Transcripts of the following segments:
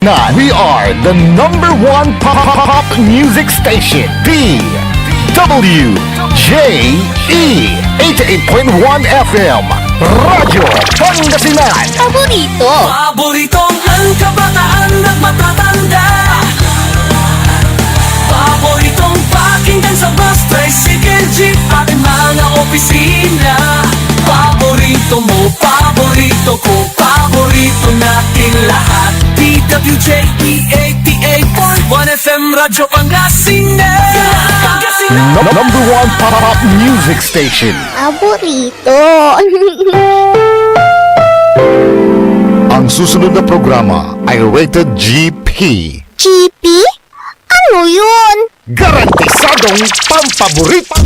We are the number one pop music station. DWJE 88.1 FM. Radyo Pangasinan. Paborito. Paboritong ang kabataan at matatanda. Paboritong pakinggan sa bus, tricycle, jeep at mga opisina. Paborito mo, paborito ko, paborito natin lahat. DWJE 88.1 FM, Radyo Pangasinan. Number one pop music station. Paborito. Ang susunod na programa ay rated GP. GP? Ano yun? Garantisadong pampaborito!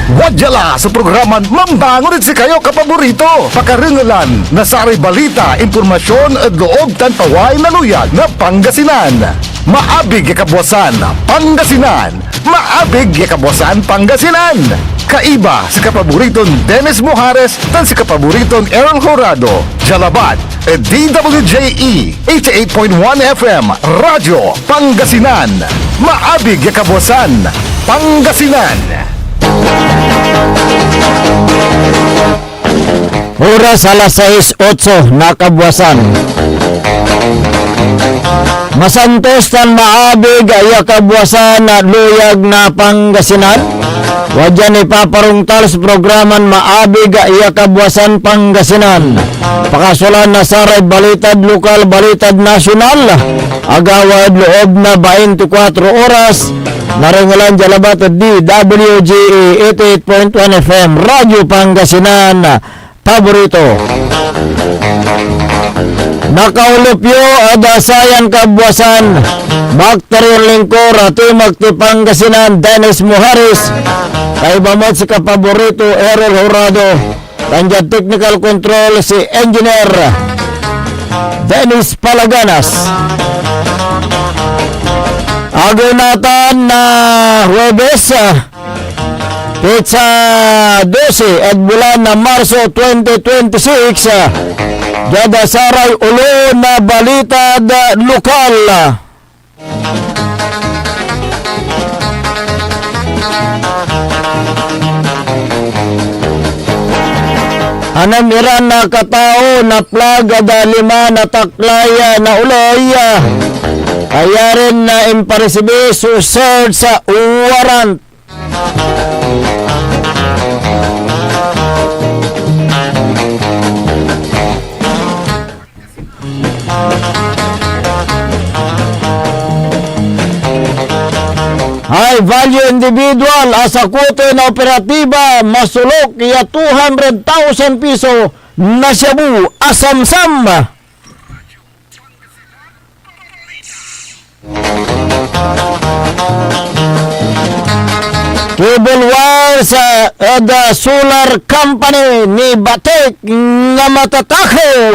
Wadyala sa programan Mambangon si kayo kapaborito. Pakaringalan na sari balita, impormasyon at loob tanpaway na luyag na Pangasinan. Maabig yakabwasan Pangasinan. Maabig yakabwasan Pangasinan. Kaiba sa kapaboriton Dennis Mojares tan sa kapaboriton Aaron Horado. Jalabat at DWJE 88.1 FM Radyo Pangasinan. Maabig yakabwasan Pangasinan. Oras alas 6:08 na kabwasan. Masantos tan maabig ay kabwasan na luyag na Pangasinan. Wadyan ipaparungtal sa programan maabig ay kabwasan Pangasinan. Pakasulan na saray balitad lokal, balitad nasyonal. Agawad loob na 24 oras. Naringalan jalabat at DWJE 88.1 FM Radyo Pangasinan. Paborito. Nakaulupyo adasayan kabwasan Bakteryon Lingkor at Magti Pangasinan Dennis Mojares. Kaibamot si kapaborito Errol Horado. Tanjad technical control si engineer Dennis Palaganas. Agunatan na Huwebes Pizza 12 at bulan na Marso 2026. Dada saray ulo na balitad lokal. Anamiran na katao na plaga da 5 na taklaya na uloy. Kaya rin na imparisibi suserd sa warrant. High value individual asakote na operatiba masulok iya 200,000 piso na shabu asamsam. Cable wire sa the solar company ni Batik nga matatakaw.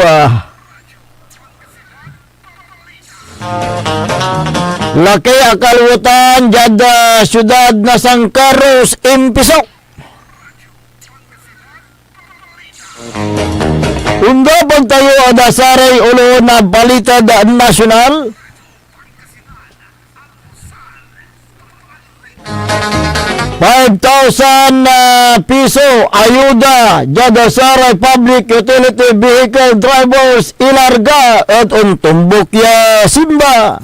Laki akalwutan jada syudad na Sangkaros impisok. Unda pagtayo ada saray ulo na balita da nasyonal. 5,000 piso ayuda jada saray public utility vehicle drivers ilarga at untumbok ya Simba.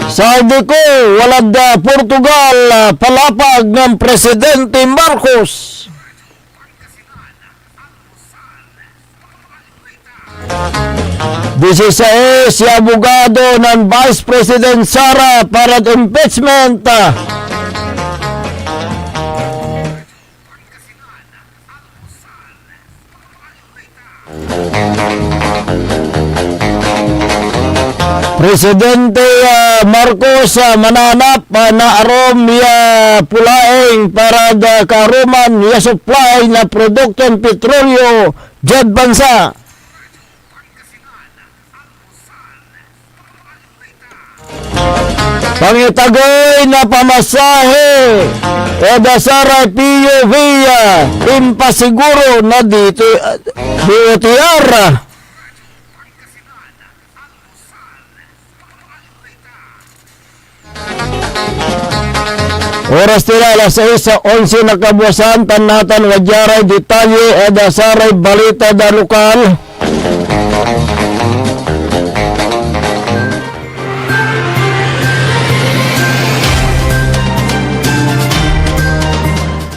Sabi ko, walad Portugal palapag ng Presidente Marcos. This si abogado ng Vice President Sara para impeachment. Presidente Marcos mananap na arom ya pulaing para da karuman ya supply na produktong petrolyo jad bansa. Pangitagoy na pamasahe Eda Saray PUV impasiguro na dito DOTR. Oras tila alas 6:11 na kabuwasan tanatan wadyaray detalye Eda Saray balita da lokal.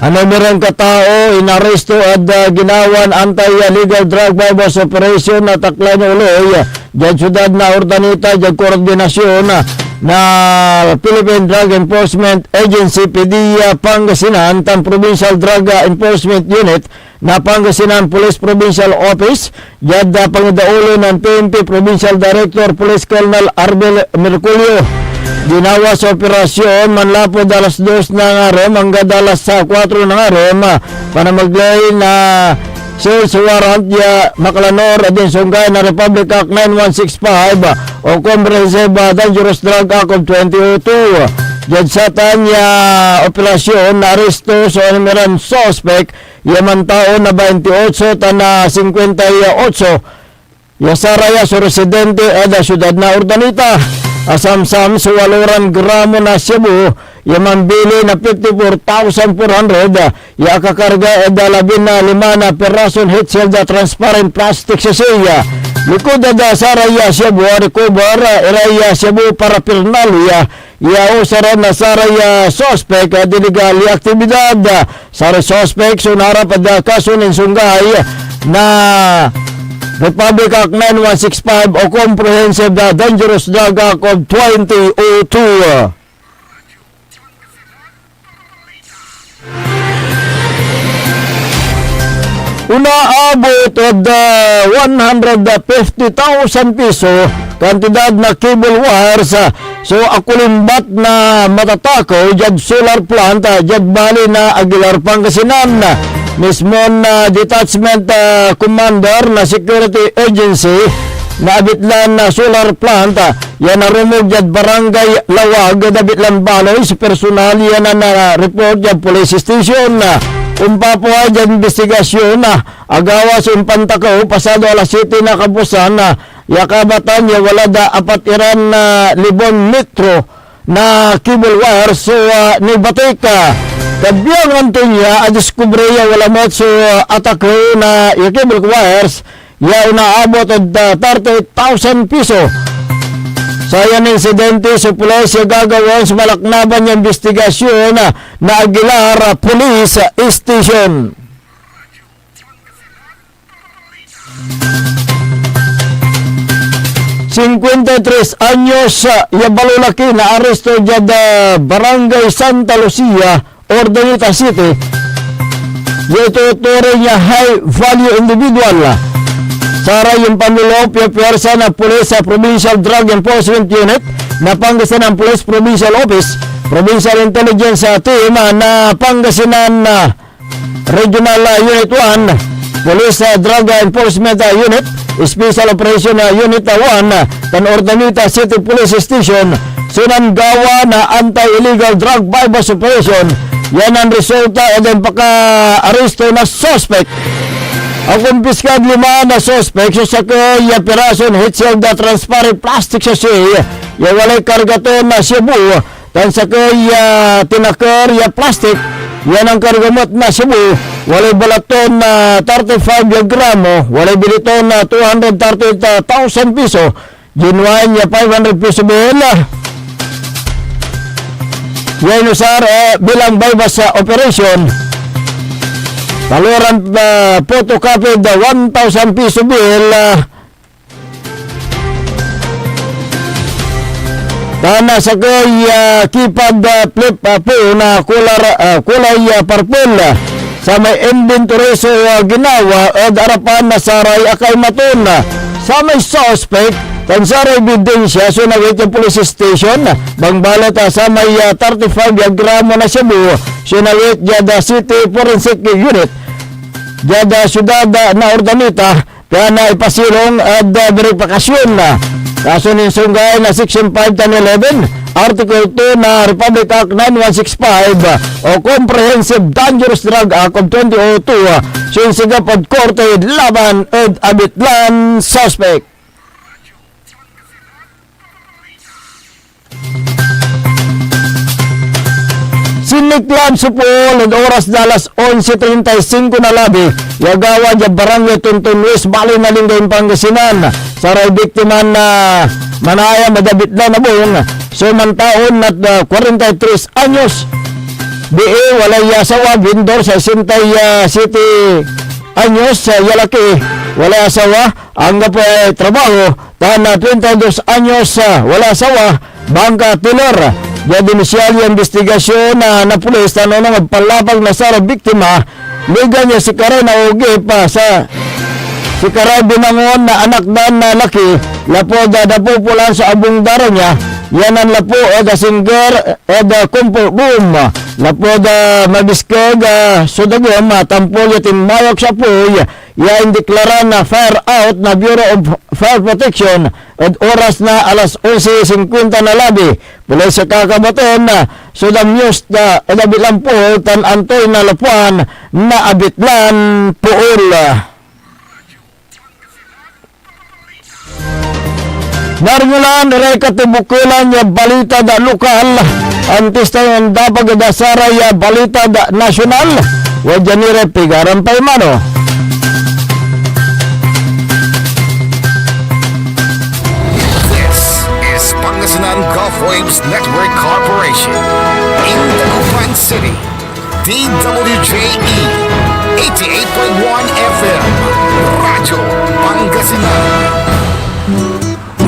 Ano merong katao inaresto at ginawan anti-illegal drug bypass operation na taklan uloy dyan syudad na Urdaneta dyan koordinasyon na Philippine Drug Enforcement Agency PDEA Pangasinan tan Provincial Drug Enforcement Unit na Pangasinan Police Provincial Office dyan pangidaulo ng PNP Provincial Director Police Colonel Arbel Merculio. Ginawa sa operasyon manlapod alas 2 na nga rin hanggang alas 4 na nga rin para maglay na search warrant ya Maclanor adin sunggay na Republic Act 9165 o Comprehensive Dangerous Drug Act of 2002. Diyan sa tanya operasyon na aresto sa numeran suspect yaman taon na 28 tana 58 yasaraya sa residente eda syudad na Urdaneta. Asam-sam sa 8 gramo na Cebu, yaman bili na 54,400, ya kakarga eda 15 na perason hit shield transparent plastic sa siya. Likod eda saraya Cebu, recover iraya Cebu para pirnalia, ya usaran na saraya suspect diligali aktibidad. Sara suspect sunarap eda kaso ng sunggay na Republic Act 9165 o Comprehensive Dangerous Drug Act of 2002. Unaabot od 150,000 piso kantidad na cable wires so akulimbat na matatako jad solar plant jad bali na Aguilar Pangasinan. Mismo na detachment commander na security agency na abitlan na solar plant yan narumog jad barangay Lawag abitlan baloy si personal yan na report jad police station po jad investigasyon agawas impantakaw pasado alas 7 na kabusan yakabatan ya wala da apat iran na libon metro na cable wire so ni Batika kabiyang Antonia adiskubre ya wala mo so atake na yung cable wires ya unaabot od 30,000 piso. Sa yan insidente sa pulis ya gagawin sa malaknaban yung investigasyon na Aguilar Police Station. Tres anyos ya balulaki na aresto dyan Barangay Santa Lucia, Urdaneta City. Ito turo niya high value individual. Sara yung panlulop yung pwersa na Police Provincial Drug Enforcement Unit na Pangasinan Police Provincial Office, Provincial Intelligence Team na Pangasinan Regional Unit 1, Police Drug Enforcement Unit, Special Operation Unit 1, tan Urdaneta City Police Station, sinanggawa na anti-illegal drug bypass operation. Yan ang resulta at ang paka-aresto na suspect. Ang kumpiskad 5 na suspect sa kaya perason hit shield na transparent plastic sa siya. Yung walay kargaton na Cebu. Tan sa kaya tinakar ya plastic. Yan ang kargamot na Cebu. Walay balaton na 35 gramo. Walay biliton na 230,000 piso. Ginuwain niya 500 piso bilang. Yan usar bilang bypass sa operation. Taluran photocopy the 1,000 piso bill. Tana sa kaya keypad flip po na kulay purple. Sa may inventory so ginawa at arapan na saray akay maton. Sa may suspect tan saray ebidensya so nawit yung police station bangbalat sa may 35 gramo na Cebu sinawit jada City Forensic Unit jada syudad na Urdaneta kaya na ipasilong at verifikasyon Kaso ni sunggay na Section 5 tan 11, Article 2 na Republic Act 9165 o Comprehensive Dangerous Drug Act of 2002 sinsigap at korte laban ed abitlan suspect. Siniklan Supol at oras dalas 11:35 na labi yagawa dya barangay Tuntun West Bali na Lingayen Pangasinan saray biktima na manaya madabit na nabong sumantaon at 43 anyos BE walay asawa Bindor sa 67 anyos yalaki wala asawa ang po trabaho tan 22 anyos wala asawa bangka Tilor. Jadi inisyal yung investigasyon na pulis tanong na magpalapag na sa biktima liga niya si Karay na ugi pa sa si Karay binangon na anak dan na laki lapo da pupulan sa abong daro niya yanan lapo da singer da kumpul boom lapo da mabiskeg sudagom tampol yatin mayok sa puy ya indeklara na fire out na Bureau of Fire Protection at oras na alas 11:50 na labi mula sa kakabaton na sudam news na bilang po tan antoy na lapuan na abitlan puol. Narngulan reka tibukulan ya balita da lokal antes tayo dapat dasara ya balita da nasyonal wajan nire pigaran pa mano. Pangasinan Gulf Waves Network Corporation in Dagupan City. DWJE 88.1 FM Radyo Pangasinan.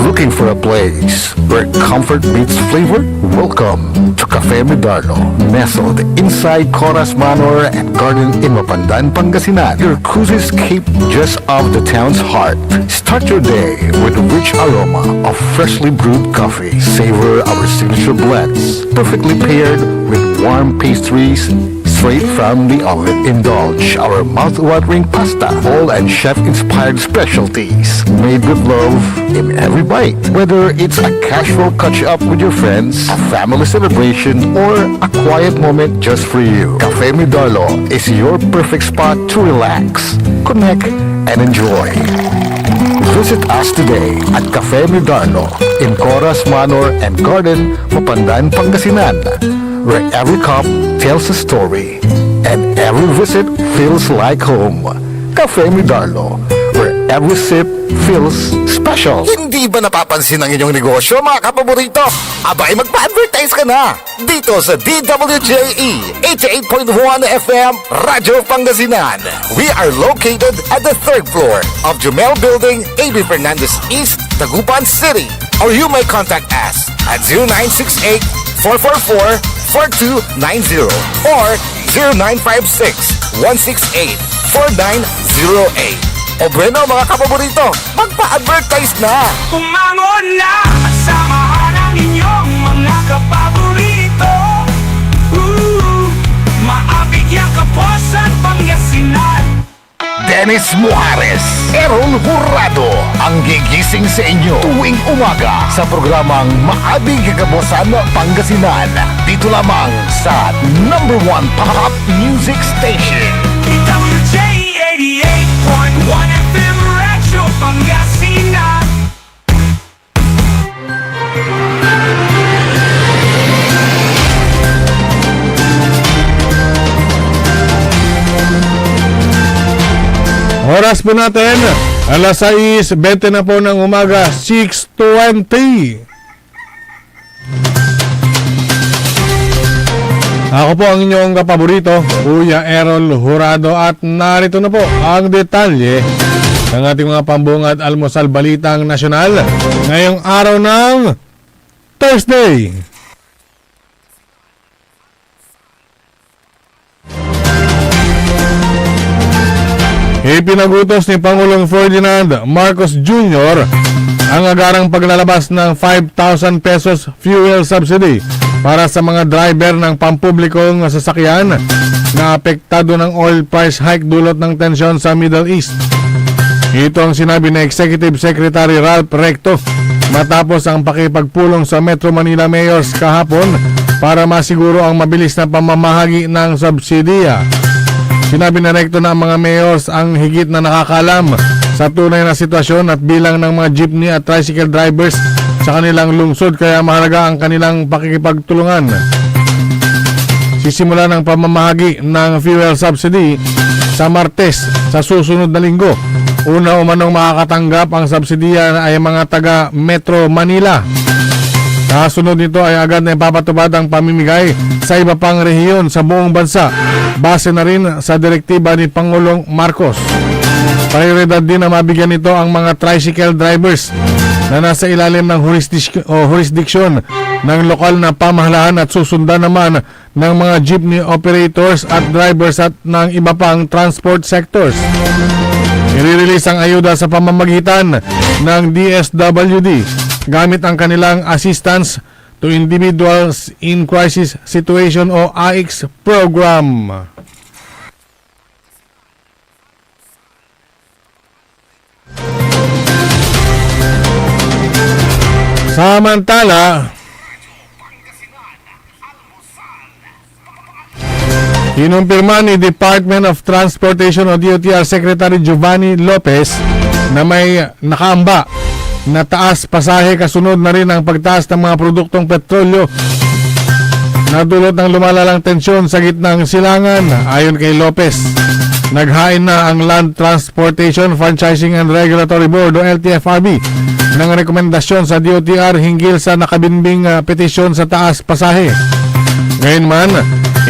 Looking for a place where comfort meets flavor? Welcome to Cafe Medardo, nestled inside Coras Manor and Garden in Mapandan, Pangasinan. Your cozy escape just off the town's heart. Start your day with a rich aroma of freshly brewed coffee. Savor our signature blends, perfectly paired with warm pastries straight from the oven. Indulge our mouth-watering pasta, all and chef-inspired specialties made with love in every bite. Whether it's a casual catch-up with your friends, a family celebration, or a quiet moment just for you, Cafe Medardo is your perfect spot to relax, connect, and enjoy. Visit us today at Cafe Medardo in Coras Manor and Garden, Mapandan, Pangasinan, where every cup tells a story and every visit feels like home. Cafe Medardo, where every sip feels special. Hindi ba napapansin ang inyong negosyo, mga kapaborito? Abay, magpa-advertise ka na dito sa DWJE 88.1 FM Radyo Pangasinan. We are located at the 3rd floor of Jumel Building, A.B. Fernandez East, Dagupan City. Or you may contact us at 0968-444-4290 or 0956-168-4908. O bueno, mga kapaborito, magpa-advertise na! Umangon na! Samahan ang inyong mga kapaborito. Maabig yung Kapuasan, Pangasinan. Dennis Muhares, Errol Hurado ang gigising sa inyo tuwing umaga sa programang Maabig Kapuasan, Pangasinan. Dito lamang sa #1 Pop Music Station. DWJ 88.1 FM Radyo Pangasinan. Oras po natin, alas 6:20 na po ng umaga, 6:20. Ako po ang inyong kapaborito, Kuya Errol Hurado, at narito na po ang detalye ng ating mga pambungad almusal balitang nasyonal ngayong araw ng Thursday. Ipinagutos ni Pangulong Ferdinand Marcos Jr. ang agarang paglalabas ng 5,000 pesos fuel subsidy para sa mga driver ng pampublikong sasakyan na apektado ng oil price hike dulot ng tensyon sa Middle East. Ito ang sinabi ni Executive Secretary Ralph Recto matapos ang pakipagpulong sa Metro Manila Mayors kahapon para masiguro ang mabilis na pamamahagi ng subsidiya. Sinabi na rekto na ang mga mayors ang higit na nakakalam sa tunay na sitwasyon at bilang ng mga jeepney at tricycle drivers sa kanilang lungsod, kaya mahalaga ang kanilang pakikipagtulungan. Sisimula ng pamamahagi ng fuel subsidy sa Martes sa susunod na linggo. Una umanong makakatanggap ang subsidiya ay mga taga Metro Manila. Kasunod nito ay agad na ipapatupad ang pamimigay sa iba pang rehiyon sa buong bansa, base na rin sa direktiba ni Pangulong Marcos. Prioridad din na mabigyan nito ang mga tricycle drivers na nasa ilalim ng jurisdiction ng lokal na pamahalaan at susundan naman ng mga jeepney operators at drivers at ng iba pang transport sectors. I-release ang ayuda sa pamamagitan ng DSWD gamit ang kanilang Assistance to Individuals in Crisis Situation o AICS program. Samantala, kinumpirma ni Department of Transportation o DOTR Secretary Giovanni Lopez na may nakaamba na taas pasahe, kasunod na rin ang pagtaas ng mga produktong petrolyo na dulot ng lumalalang tensyon sa gitnang silangan. Ayon kay Lopez, naghain na ang Land Transportation Franchising and Regulatory Board o LTFRB ng rekomendasyon sa DOTR hinggil sa nakabinbing petisyon sa taas pasahe. Gayunman,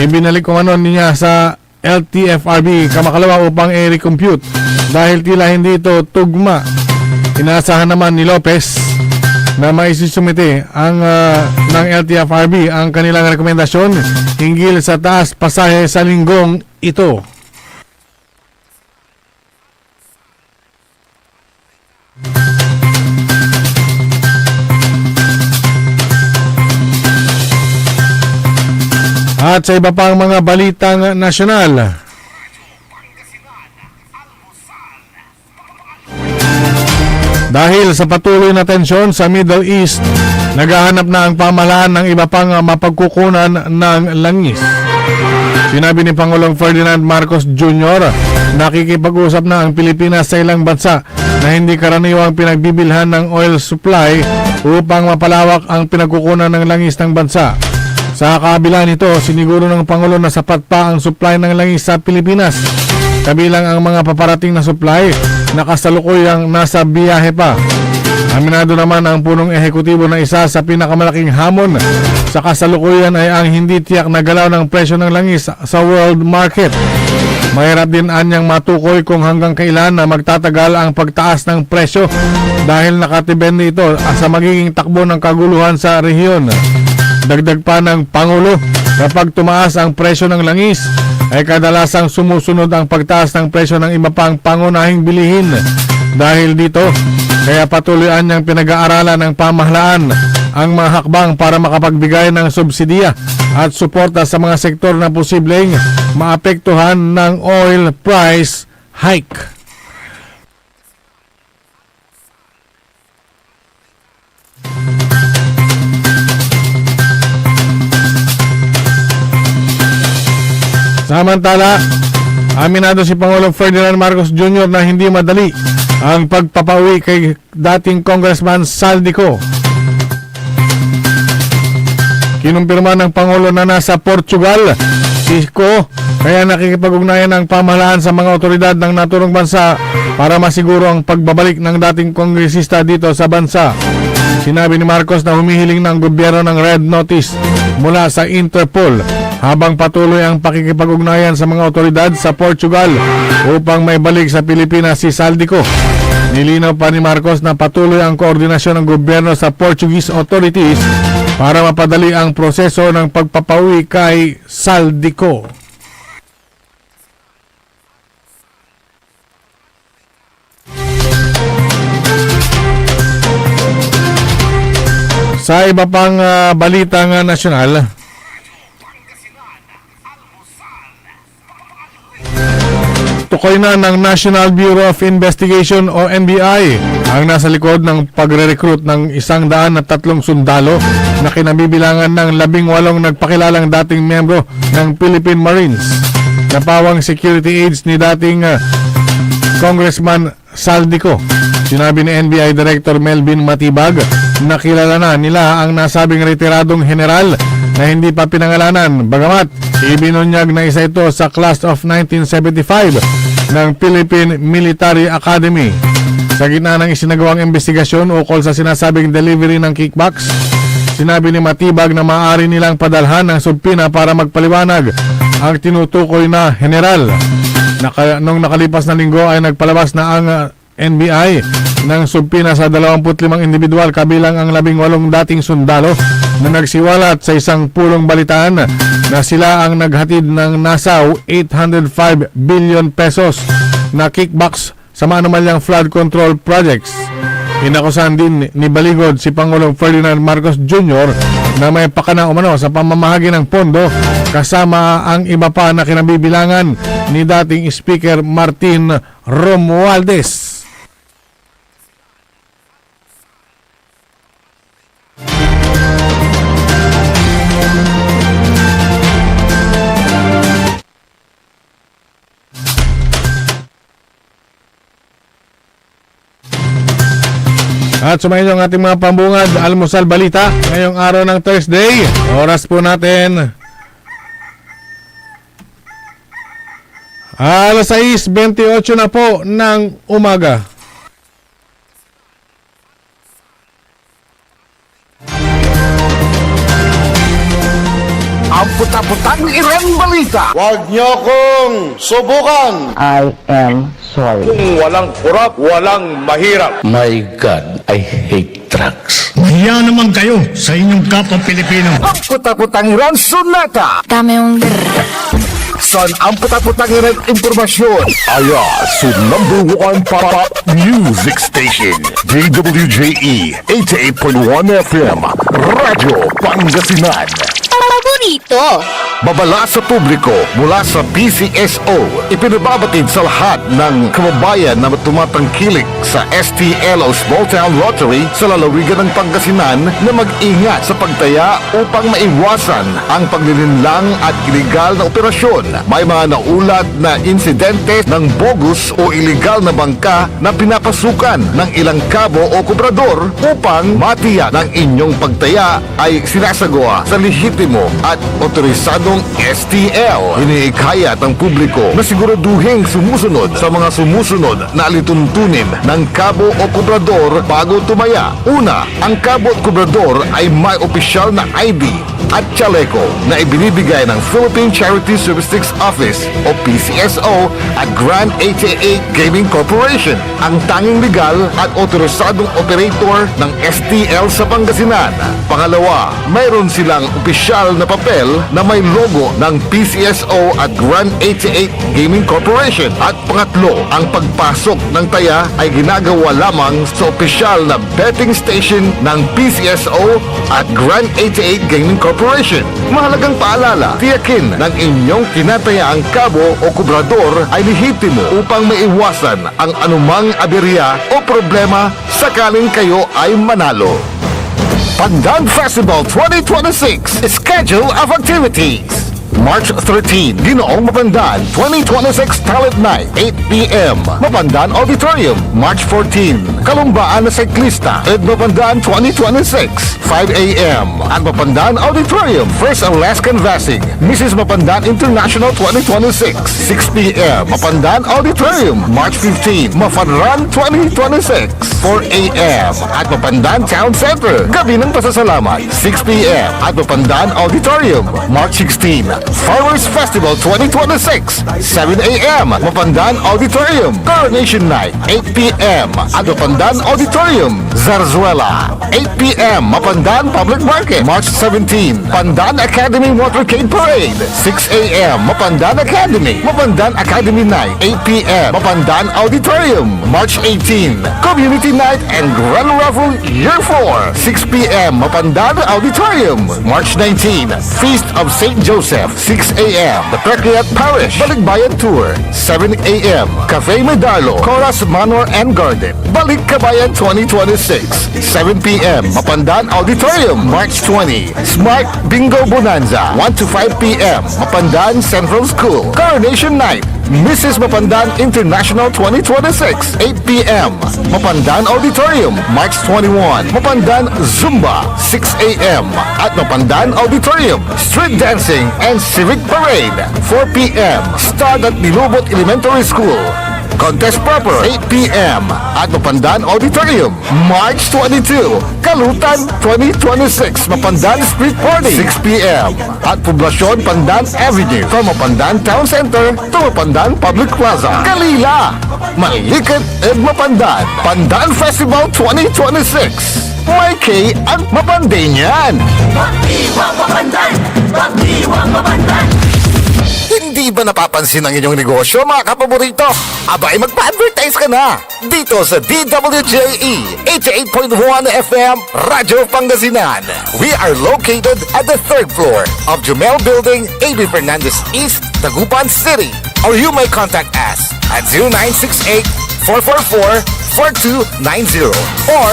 ibinalik umano niya sa LTFRB kamakalawa upang i-recompute dahil tila hindi ito tugma. Inaasahan naman ni Lopez na maisusumite ng LTFRB ang kanilang rekomendasyon hinggil sa taas pasahe sa linggong ito. At sa iba pang mga balitang nasyonal, dahil sa patuloy na tensyon sa Middle East, naghahanap na ang pamahalaan ng iba pang mapagkukunan ng langis. Sinabi ni Pangulong Ferdinand Marcos Jr. nakikipag-usap na ang Pilipinas sa ilang bansa na hindi karaniwang pinagbibilhan ng oil supply upang mapalawak ang pinagkukunan ng langis ng bansa. Sa kabila nito, siniguro ng Pangulo na sapat pa ang supply ng langis sa Pilipinas, kabilang ang mga paparating na supply na kasalukuyang nasa biyahe pa. Aminado naman ang punong ehekutibo na isa sa pinakamalaking hamon sa kasalukuyan ay ang hindi tiyak na galaw ng presyo ng langis sa world market. Mahirap din anyang matukoy kung hanggang kailan na magtatagal ang pagtaas ng presyo dahil nakatibende ito sa magiging takbo ng kaguluhan sa rehiyon. Dagdag pa ng Pangulo, kapag tumaas ang presyo ng langis, ay kadalasang sumusunod ang pagtaas ng presyo ng iba pang pangunahing bilihin. Dahil dito, kaya patuloyan niyang pinag-aaralan ng pamahalaan ang mga hakbang para makapagbigay ng subsidiya at suporta sa mga sektor na posibleng maapektuhan ng oil price hike. Samantala, aminado si Pangulong Ferdinand Marcos Jr. na hindi madali ang pagpapauwi kay dating Congressman Saldico. Kinumpirma ng Pangulo na nasa Portugal si Ko, kaya nakikipag-ugnayan ang pamahalaan sa mga otoridad ng naturang bansa para masiguro ang pagbabalik ng dating kongresista dito sa bansa. Sinabi ni Marcos na humihiling ng gobyerno ng red notice mula sa Interpol habang patuloy ang pakikipag-ugnayan sa mga otoridad sa Portugal upang may balik sa Pilipinas si Saldico. Nilinaw pa ni Marcos na patuloy ang koordinasyon ng gobyerno sa Portuguese authorities para mapadali ang proseso ng pagpapauwi kay Saldico. Sa iba pang balitang nasyonal, tukoy na ng National Bureau of Investigation o NBI ang nasa likod ng pagre-recruit ng 103 sundalo na kinabibilangan ng 18 nagpakilalang dating miyembro ng Philippine Marines. Napawang security aides ni dating Congressman Saldico. Sinabi ni NBI Director Melvin Matibag na kilala na nila ang nasabing retiradong general na hindi pa pinangalanan, bagamat ibinunyag na isa ito sa Class of 1975 ng Philippine Military Academy. Sa gitna ng isinagawang investigasyon ukol sa sinasabing delivery ng kickbacks, sinabi ni Matibag na maaari nilang padalhan ng subpina para magpaliwanag ang tinutukoy na general. Nung nakalipas na linggo ay nagpalabas na ang NBI ng subpina sa 25 individual kabilang ang 18 dating sundalo na nagsiwalat sa isang pulong balitaan na sila ang naghatid ng nasa 805 billion pesos na kickbacks sa manumalyang flood control projects. Inakusahan din ni Baligod si Pangulong Ferdinand Marcos Jr. na may pakana umano sa pamamahagi ng pondo kasama ang iba pa na kinabibilangan ni dating Speaker Martin Romualdez. At sumayin ang ating mga pambungad, Almusal Balita, ngayong araw ng Thursday. Oras po natin 6:28 na po ng umaga. Ang puta-putang Iran Balita. Huwag niyo kong subukan. I am sorry. Kung walang kurap, walang mahirap. My God, I hate drugs. Mahiya naman kayo sa inyong kapwa Pilipino. Ang puta-putang Iran Sunata. Dame yung Son ang puta-putang Iran Impormasyon. Aya sa #1 pop music station. DWJE 88.1 FM. Radyo Pangasinan. paborito. Babala sa publiko mula sa PCSO. Ipinababatid sa lahat ng kababayan na tumatangkilik sa STL o Small Town Lottery sa lalawigan ng Pangasinan na mag-ingat sa pagtaya upang maiwasan ang paglilinlang at iligal na operasyon. May mga naulat na insidente ng bogus o iligal na bangka na pinapasukan ng ilang kabo o kubrador upang matiyak ng inyong pagtaya ay sinasagawa sa lehitimo at otorisadong STL. Iniikayat ang publiko na siguraduhin sumusunod sa mga sumusunod na alituntunin ng kabo o kubrador bago tumaya. Una, ang kabo at kubrador ay may opisyal na ID at chaleco na ibinibigay ng Philippine Charity Statistics Office o PCSO at Grand 88 Gaming Corporation, ang tanging legal at otorisadong operator ng STL sa Pangasinan. Pangalawa, mayroon silang opisyal na papel na may logo ng PCSO at Grand 88 Gaming Corporation. At pangatlo, ang pagpasok ng taya ay ginagawa lamang sa opisyal na betting station ng PCSO at Grand 88 Gaming Corporation. Mahalagang paalala, tiyakin ng inyong kinatayaang kabo o kubrador ay lehitimo upang maiwasan ang anumang aberya o problema sakaling kayo ay manalo. Pandan Festival 2026 Schedule of Activities. March 13, Ginoong Mapandan 2026 Talent Night, 8 p.m. Mapandan Auditorium. March 14, Kalumbaan na Cyclista at Mapandan 2026, 5 a.m. At Mapandan Auditorium, First and Last Canvassing, Mrs. Mapandan International 2026, 6 p.m. Mapandan Auditorium. March 15, Mafanran 2026, 4 a.m. At Mapandan Town Center, Gabi ng Pasasalamat, 6 p.m. At Mapandan Auditorium. March 16, Fireworks Festival 2026, 7 a.m. Mapandan Auditorium. Coronation Night, 8 p.m. at Mapandan Auditorium. Zarzuela, 8 p.m. Mapandan Public Market. March 17, Pandan Academy Motorcade Parade, 6 a.m. Mapandan Academy. Mapandan Academy Night, 8 p.m. Mapandan Auditorium. March 18, Community Night and Grand Raffle Year 4, 6 p.m. Mapandan Auditorium. March 19, Feast of St. Joseph, 6 a.m. The Precreat Parish Balikbayan Tour, 7 a.m. Cafe Medalo, Coras Manor and Garden. Balik Kabayan 2026. 7 p.m. Mapandan Auditorium, March 20. Smart Bingo Bonanza, 1 to 5 p.m. Mapandan Central School. Coronation Night, Mrs. Mapandan International 2026, 8 p.m. Mapandan Auditorium, March 21. Mapandan Zumba, 6 a.m. At Mapandan Auditorium, Street Dancing and Civic Parade, 4 p.m. Start at Nilubot Elementary School. Contest proper, 8 p.m. At Mapandan Auditorium, March 22. Kalutan 2026, Mapandan Street Party, 6 p.m. At Poblacion Pandan Avenue, from Mapandan Town Center to Mapandan Public Plaza. Kalila, Malikit at Mapandan. Pandan Festival 2026. May K at Mapanday niyan. Hindi ba napapansin ang inyong negosyo, mga kapaborito? Abay, magpa-advertise ka na dito sa DWJE 88.1 FM Radyo Pangasinan. We are located at the 3rd floor of Jumel Building, A.B. Fernandez East, Dagupan City. Or you may contact us at 0968-444-4290 or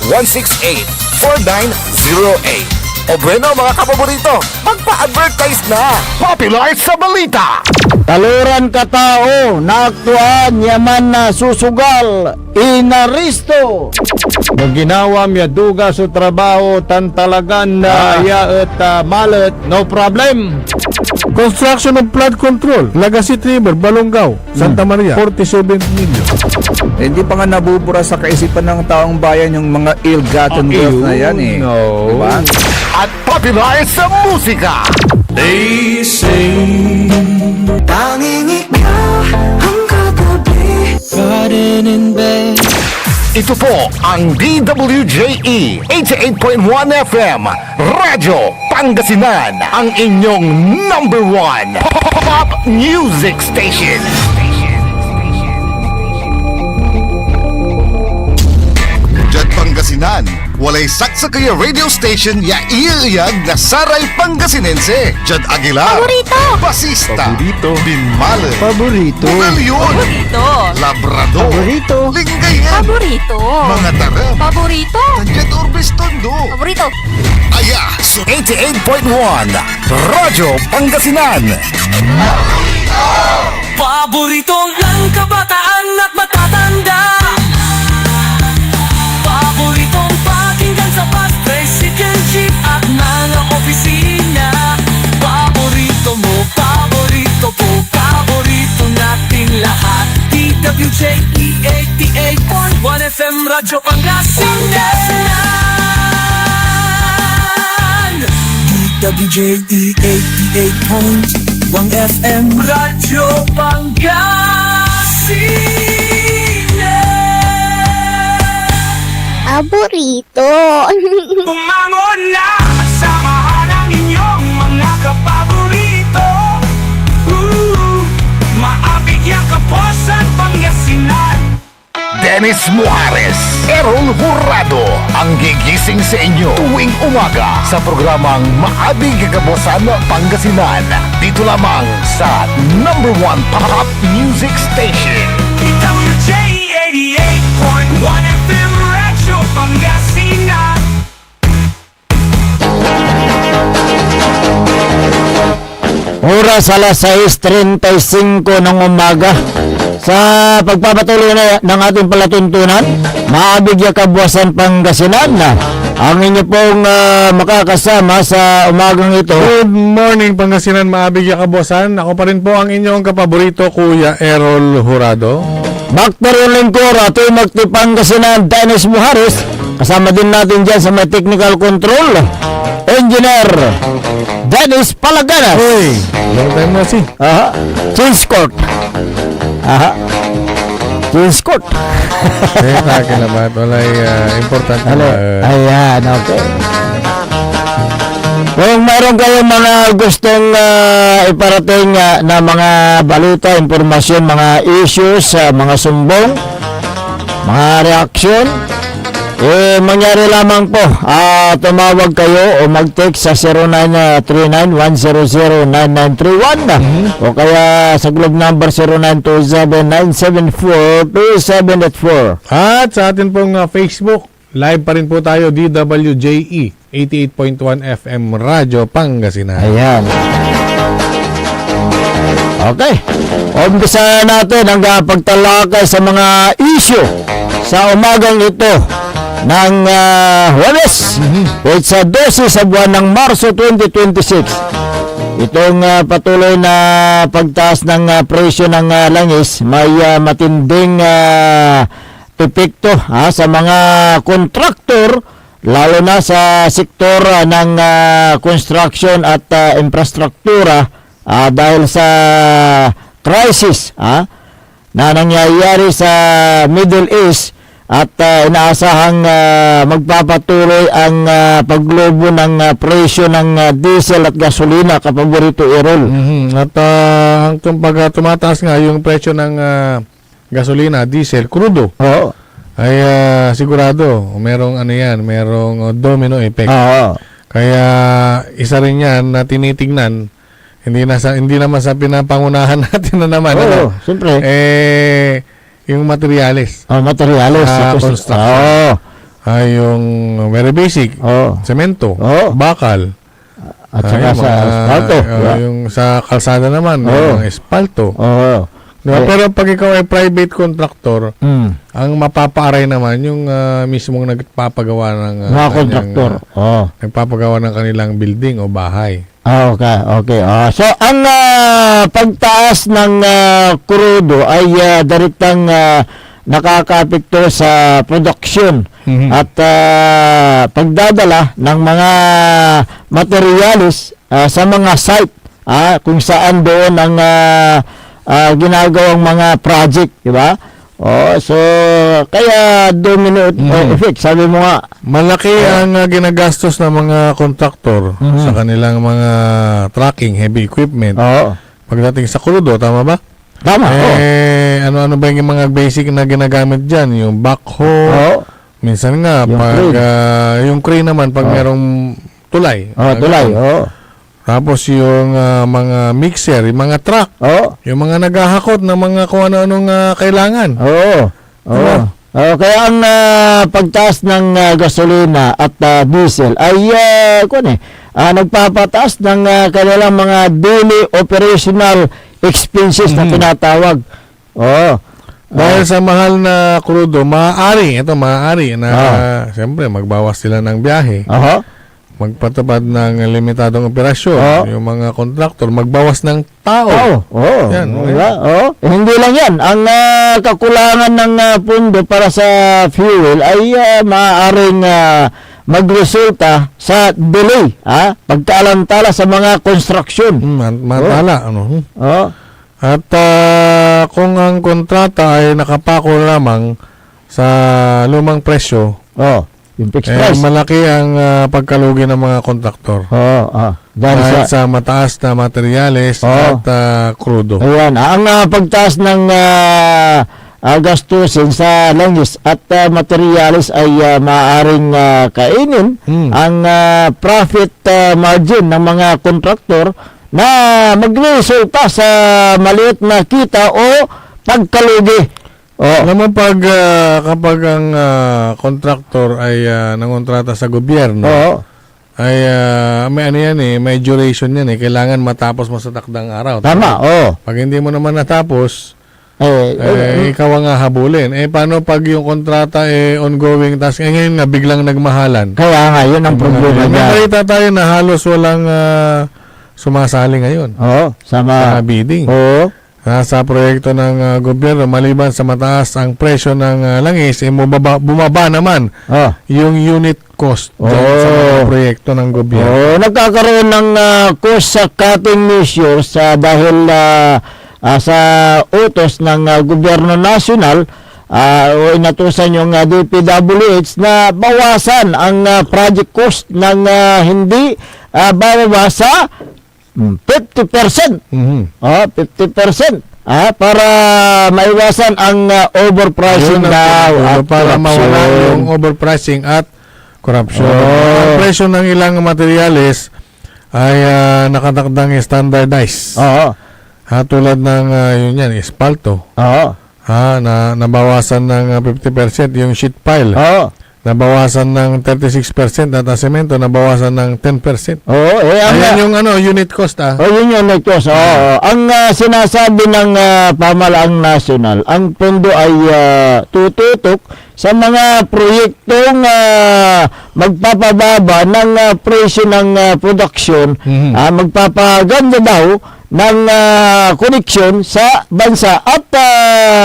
0956-168-4908. O bueno, mga kapaborito, magpa-advertise na! Popular sa balita! Taluran katao, naaktuan yaman na susugal, inaristo. Ginawa miya duga sa trabaho, tan talagan na ya at malet, no problem. Construction of flood control, Legacy River, Balongaw, Santa Maria, 47 million. Hindi pa nga nabubura sa kaisipan ng taong bayan yung mga ill-gotten wealth na yan eh. No. Diba? At popular sa musika! They say tanging ikaw ang katabi pa rin in bed. Ito po ang DWJE 88.1 FM Radyo Pangasinan, ang inyong number 1 pop music station. Diyan Pangasinan, walay saksa kaya radio station ya iiyag na Saray Pangasinense. Diyan Aguilar, Paborito! Basista, Paborito, Binmale, Paborito. Bugalyon, Paborito! Labrador, Paborito. Lingayen, Paborito! mga tarap, Paborito! Diyan Orbes Tondo. Paborito! Aya, so 88.1 Radyo Pangasinan. Paborito ng kabataan at matatanda. Paboritong pakinggan sa bus, tricycle, jeep at mga opisina. Paborito mo, paborito ko, paborito nating lahat. DWJE 88.1 FM Radyo Pangasinan. DWJE 88.1 FM Radyo Pangasinan. Paborito! Bumangon na, samahan ang inyong mga kapaborito. Maabigyan ka po sa Pangasinan. Dennis Muares, Errol Hurado, ang gigising sa inyo tuwing umaga sa programang Maabig Kabosan Pangasinan. Dito lamang sa number 1 pop music station. DWJ 88.1 FM Radyo Pangasinan. Oras alas 6:35 ng umaga. Sa pagpapatuloy ng ating palatuntunan, Maabig Kabuasan Pangasinan na ang inyo pong makakasama sa umagang ito. Good morning Pangasinan, Maabig Kabuasan. Ako pa rin po ang inyong kapaborito, Kuya Errol Hurado. Bakteryo Lingkor, ato magti Pangasinan, Dennis Muhares. Kasama din natin dyan sa may technical control, Engineer Dennis Palaganas. Hey, long time no see. Aha, Cheese Court. Aha, Cheese Court. Eh, akin naman. Walay important na. Hello. Ayan, okay. Kung mayroon kayong mga gustong iparating na mga balita, impormasyon, mga issues, mga sumbong, mga reaksyon, mangyari lamang po, tumawag kayo o mag-text sa 0939-100-9931 o kaya sa globe number 0927-974-2784. At sa atin pong Facebook, live pa rin po tayo, DWJE 88.1 FM Radyo Pangasinan. Ayan. Okay. Umpisa natin ang pagtalakay sa mga issue sa umagang ito ng Huwebes. It's sa 12 sa buwan ng Marso 2026. Itong patuloy na pagtaas ng presyo ng langis may matinding epekto sa mga kontraktor, lalo na sa sektor ng construction at infrastruktura dahil sa crisis na nangyayari sa Middle East at inaasahang magpapatuloy ang paglobo ng presyo ng diesel at gasolina, kapaborito Errol. At pag tumataas nga yung presyo ng gasolina, diesel, crudo, Oo. ay sigurado merong merong domino effect. Oo. Kaya isa rin yan na tinitingnan, hindi naman sa pinapangunahan natin na naman. Oo, siyempre. Yung materials. Materials. Construction. Yung very basic. Semento. Bakal. At saka sa asfalto. Yung sa kalsada naman, yung espalto. Pero pag ikaw ay private contractor, ang mapapaaray naman yung mismong nagpapagawa ng mga kontraktor. Nagpapagawa ng kanilang building o bahay. Okay. So, ang pagtaas ng krudo ay direktang nakakapekto sa production at pagdadala ng mga materialis sa mga site kung saan doon ang ginagawang mga project, di ba? So kaya domino effect, sabi mo nga. Malaki ang ginagastos ng mga kontraktor sa kanilang mga trucking, heavy equipment. Pagdating sa krudo, tama ba? Tama. Ano ba yung mga basic na ginagamit dyan? Yung backhoe. Minsan nga, yung crane naman, pag merong tulay. Tulay. Tapos yung mga mixer, yung mga truck, yung mga naghahakot ng mga kung ano-anong kailangan. Kaya ang pagtaas ng gasolina at diesel ay nagpapataas ng kanilang mga daily operational expenses na tinatawag. Dahil sa mahal na krudo, maaari na siyempre magbawas sila ng biyahe. Magpatupad ng limitadong operasyon. Yung mga kontraktor, magbawas ng tao. Yan. Hindi lang yan. Ang kakulangan ng pundo para sa fuel ay maaaring magresulta sa delay, pagkaalantala sa mga construction. Matala. At kung ang kontrata ay nakapako lamang sa lumang presyo, yung fixed price, malaki ang pagkalugi ng mga kontraktor. Dahil sa mataas na materyales at krudo. Ayan, ang pagtaas ng gastusin sa langis at materyales ay maaaring kainin ang profit margin ng mga kontraktor na magresulta sa maliit na kita o pagkalugi. Alam mo kapag ang kontraktor ay nangontrata sa gobyerno, ay may duration yan kailangan matapos mo sa takdang araw. Tama. Pag hindi mo naman natapos, ikaw ang habulin. Paano pag yung kontrata ongoing task, ngayon na biglang nagmahalan? Kaya nga, yun ang problema niya. Nakita tayo na halos walang sumasali ngayon sa bidding. Sa proyekto ng gobyerno, maliban sa mataas ang presyo ng langis, bumaba naman yung unit cost sa mga proyekto ng gobyerno. Nagkakaroon ng cost cutting measures dahil sa utos ng gobyerno nasyonal o inatusan yung DPWH na bawasan ang project cost ng hindi bababa sa 50%. 50%. para maiwasan ang overpricing Yun ang daw punto, at para mawala corruption. yung overpricing at corruption. Oo. Ang presyo ng ilang materyales ay nakatakdang standardized. Oo. Tulad ng yun yan, espalto. Oo. Nabawasan ng 50% yung sheet pile. Oo. Nabawasan ng 36% at semento nabawasan ng 10%. Oo. Ayan yung unit cost Yun yung negos. Ang sinasabi ng pamalaang nasyonal, ang pondo ay tututok sa mga proyektong magpapababa ng presyo ng produksyon, magpapaganda daw ng koneksyon sa bansa at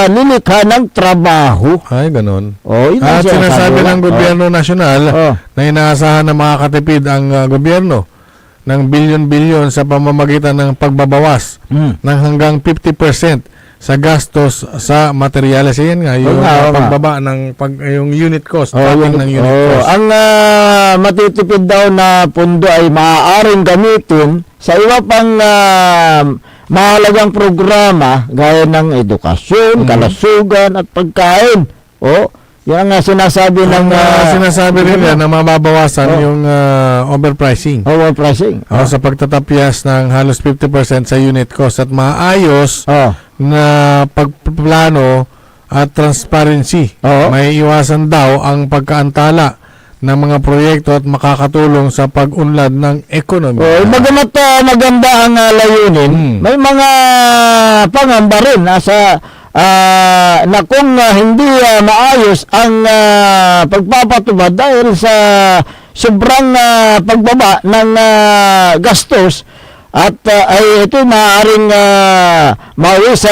lilikha ng trabaho. Ay, ganun. Yun ang At sinasabi nila. ng gobyerno nasyonal na inaasahan na makakatipid ang gobyerno ng bilyon-bilyon sa pamamagitan ng pagbabawas ng hanggang 50% sa gastos sa materyales. Yan nga, yung pagbaba ng yung unit cost, ng unit cost. Ang matitipid daw na pondo ay maaaring gamitin sa iba pang mahalagang programa gaya ng edukasyon, kalusugan at pagkain. Yan ang sinasabi ng sinasabi rin yan na mababawasan yung overpricing. Overpricing. Sa pagtatapyas ng halos 50% sa unit cost at maayos na pagplano at transparency. May iwasan daw ang pagkaantala ng mga proyekto at makakatulong sa pag-unlad ng ekonomiya. Bagamat maganda ang layunin, may mga pangamba rin na kung hindi maayos ang pagpapatubad dahil sa sobrang pagbaba ng gastos at ay ito maaaring mawi sa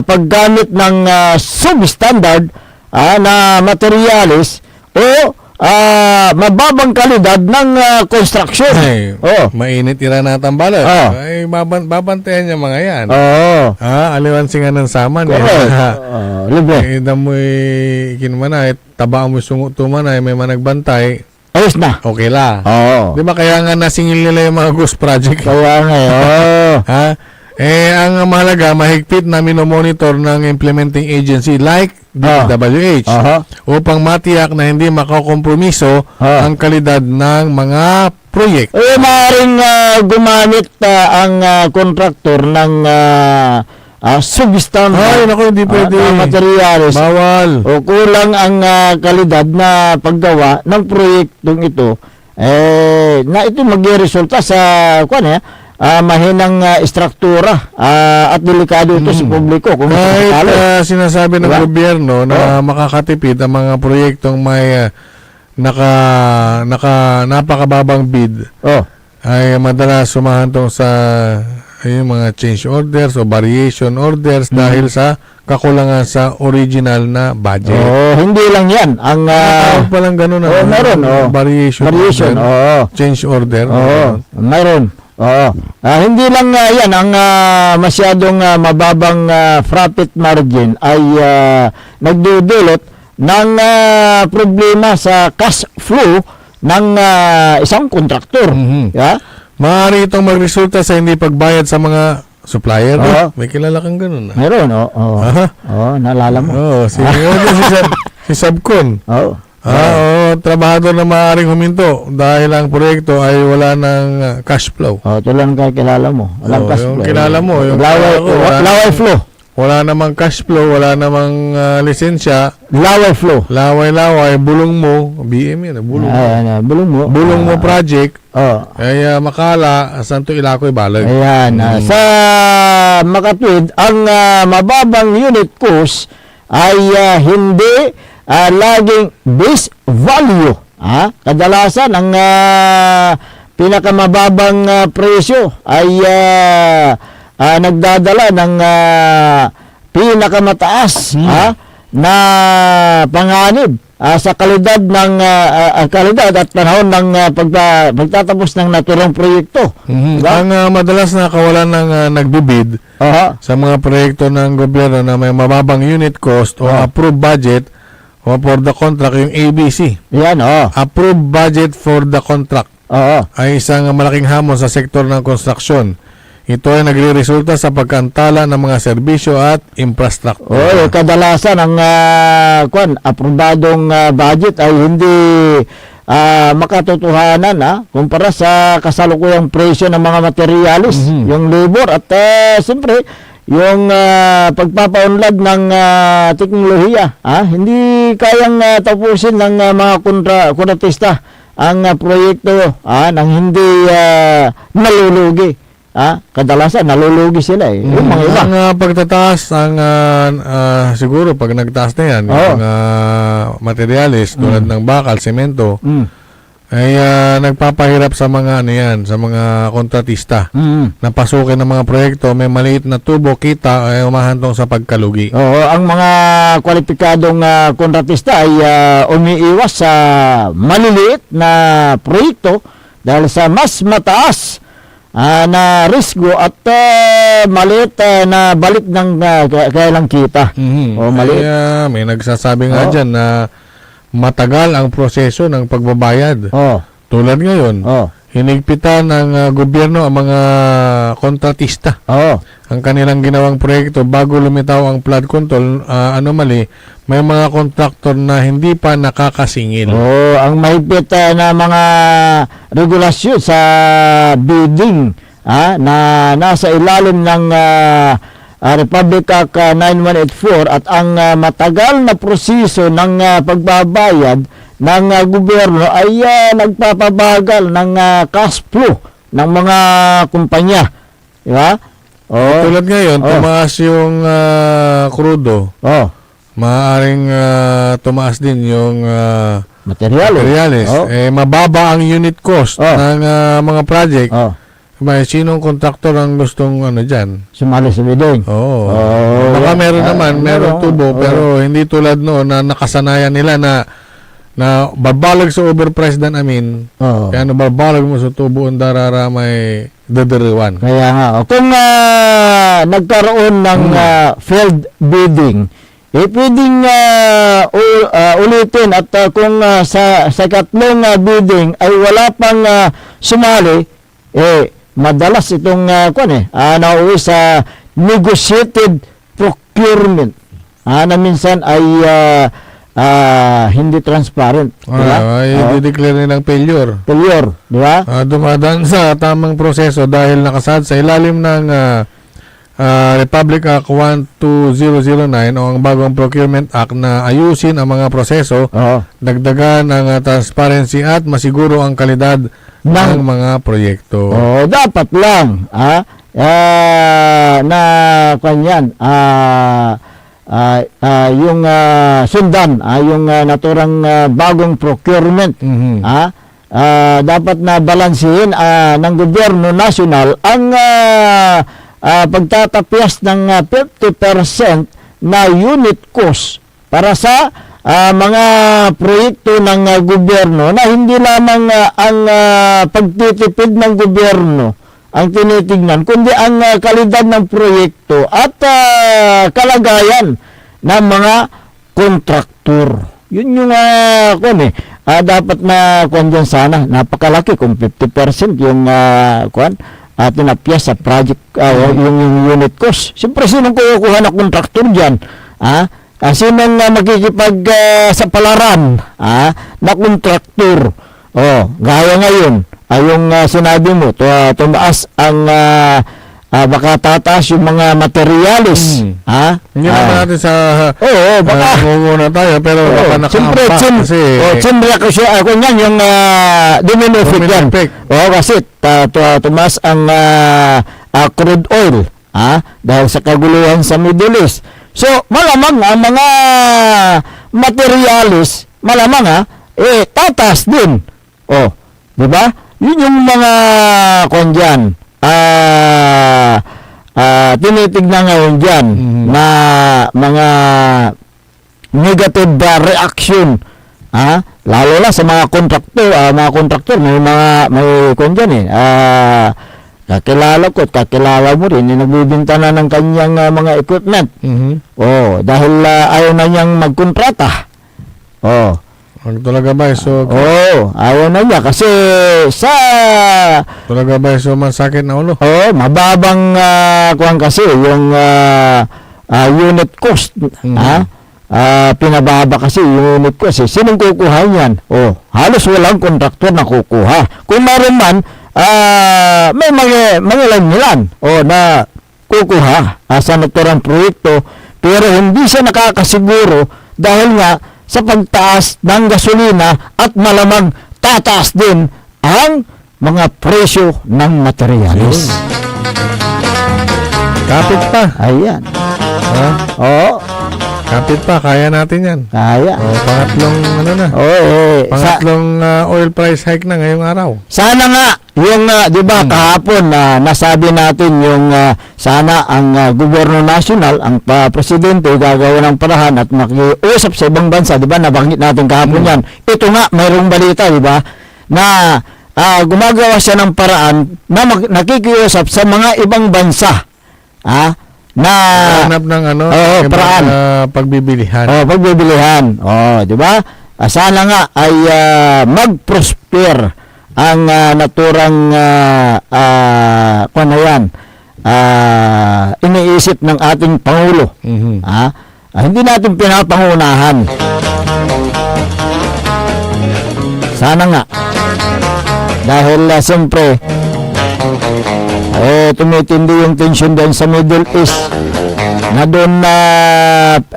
paggamit ng substandard na materyales o mababang kalidad ng construction. Ay, mainit ira natang balat. Ay, babantayan niya mga yan. Aliwansingan ng saman. Libre. Damoy kinmana, taba mo sungot tuman ay may managbantay. Ayos na. Okay la. Di ba kaya nga nasingil nila yung mga ghost project? Kaya nga, ang mahalaga, mahigpit na minomonitor ng implementing agency like DPWH upang matiyak na hindi makakompromiso ang kalidad ng mga proyekto. Maaaring gumamit ang kontraktor ng substandard hindi pwede. Materials. Bawal. O kulang ang kalidad na paggawa ng proyektong ito, na ito magresulta sa mahinang struktura at delikado ito sa publiko. Kung kahit sinasabi ng gobyerno na makakatipid ang mga proyektong may napakababang bid, ay madalas sumahantong sa mga change orders o variation orders dahil sa kakulangan sa original na budget. Hindi lang yan. Ang palang ganun meron. Variation order, change order. Meron. Hindi lang yan. Ang masyadong mababang profit margin ay nagdudulot ng problema sa cash flow ng isang kontraktor. Maaari itong magresulta sa hindi pagbayad sa mga supplier. May kilala kang ganun. Meron, naalala mo. Si Subcon. Trabahador na maaaring huminto dahil ang proyekto ay wala ng cash flow. Ito lang kilala mo. Walang cash flow. Yung kilala mo. Yung laway flow. Wala namang cash flow, wala namang lisensya. Laway flow. Laway, bulong mo. BM yun, bulong mo. Bulong mo. Bulong mo project. Ay makala, saan to ilakoy balag. Ayan. Sa makatwid, ang mababang unit cost ay hindi laging base value. Kadalasan, ang pinakamababang presyo ay nagdadala ng pinakamataas na panganib sa kalidad ng kalidad at panahon ng pagtatapos ng naturang proyekto. Diba? Ang madalas na kawalan ng nagbibid sa mga proyekto ng gobyerno na may mababang unit cost o approved budget o for the contract, yung ABC. Yan, Approved budget for the contract. Ay isang malaking hamon sa sektor ng construction. ito ay nagre-resulta sa pagkantala ng mga serbisyo at infrastructure. Kadalasan ang aprobadong budget ay hindi makatotohanan kumpara sa kasalukuyang presyo ng mga materialis, yung labor at siyempre yung pagpapaunlad ng teknolohiya. Hindi kayang tapusin ng mga kontratista ang proyekto nang hindi nalulugi. Kadalasan nalulugi sila yung mga iba. Ang pagtataas, siguro pag nagtaas na yan, yung mga materialis tulad ng bakal, semento, ay nagpapahirap sa mga sa mga kontratista. Na pasukin ng mga proyekto, may maliit na tubo, kita ay umahantong sa pagkalugi. Ang mga kwalipikadong kontratista ay umiiwas sa maliliit na proyekto dahil sa mas mataas na risgo at maliit na balik ng kailang kita. Maliit. May nagsasabi nga dyan na matagal ang proseso ng pagbabayad. Tulad ngayon, hinigpitan ng gobyerno ang mga kontratista. Ang kanilang ginawang proyekto bago lumitaw ang flood control anomaly, may mga kontraktor na hindi pa nakakasingil. Ang mahigpit na mga regulasyon sa bidding na nasa ilalim ng Republic Act 9184 at ang matagal na proseso ng pagbabayad ng gobyerno ay nagpapabagal ng cash flow ng mga kumpanya. Di ba? Tulad ngayon, tumaas yung krudo. Maaaring tumaas din yung materialis. Mababa ang unit cost ng mga project. May sinong kontraktor ang gustong dyan? Sumali sa bidding. Baka meron naman, meron tubo, pero hindi tulad noon na nakasanayan nila na babalag sa overpriced dan amin. Kaya babalag mo sa tubo, ang darara may dadariwan. Kaya nga, kung nagkaroon ng failed bidding, pwedeng ulitin at kung sa katlong bidding ay wala pang sumali, madalas itong nauwi sa negotiated procurement na minsan ay hindi transparent. I-declare nilang failure. Di ba? Dumadaan sa tamang proseso dahil nakasad sa ilalim ng Republic Act 12009 o ang bagong Procurement Act na ayusin ang mga proseso, dagdagan ang transparency at masiguro ang kalidad ng mga proyekto. Dapat lang na kanyan yung sundan yung naturang bagong procurement. Dapat na balansehin ng gobyerno nasyonal ang pagtatapyas ng 50% na unit cost para sa mga proyekto ng gobyerno na hindi lamang ang pagtitipid ng gobyerno ang tinitingnan, kundi ang kalidad ng proyekto at kalagayan ng mga kontraktor. Yun yung dapat na dyan sana, napakalaki kung 50% yung tinapyas sa project, yung unit cost. Siyempre, sinong kukuha na kontraktor dyan? Sinong makikipag sa palaran na kontraktor? Gaya ngayon, yung sinabi mo, tumaas ang baka tataas yung mga materialis. Hindi naman natin sa baka muna tayo, pero baka nakaampak kasi siyempre ako yan yung domino effect yan. Kasi tumaas ang crude oil dahil sa kaguluhan sa Middle East. So malamang ang mga materialis tataas din. Di ba? Yun yung mga dyan tinitignan ngayon dyan na mga negative reaction lalo na sa mga kontraktor may dyan kakilala mo rin nagbibinta na ng kanyang mga equipment dahil ayaw na niyang magkontrata Talaga ba? So, ayaw na niya kasi sa talaga ba? So, masakit na ulo. mababang kuwan kasi yung unit cost. Pinababa kasi yung unit cost. Sinong kukuha niyan? Halos walang kontraktor na kukuha. Kung meron man, may mga ilan na kukuha sa naturang proyekto, pero hindi siya nakakasiguro dahil nga sa pagtaas ng gasolina at malamang tataas din ang mga presyo ng materyales. Kapit pa. Ayan. Ha? Kapit pa. Kaya natin yan. Kaya. Pangatlong pangatlong oil price hike na ngayong araw. Sana nga yung di ba kahapon nasabi natin yung sana ang gobyerno nasyonal, ang presidente gagawa ng paraan at makiusap sa ibang bansa, di ba? Nabanggit natin kahapon yan. Ito nga mayroong balita, di ba? Na gumagawa siya ng paraan na nakikiusap sa mga ibang bansa. Na hanap ng paraan. Pagbibilihan. Pagbibilihan. Di ba? Sana nga ay mag-prosper ang naturang iniisip ng ating Pangulo. Hindi natin pinapangunahan. Sana nga. Dahil siyempre tumitindi yung tension din sa Middle East na doon na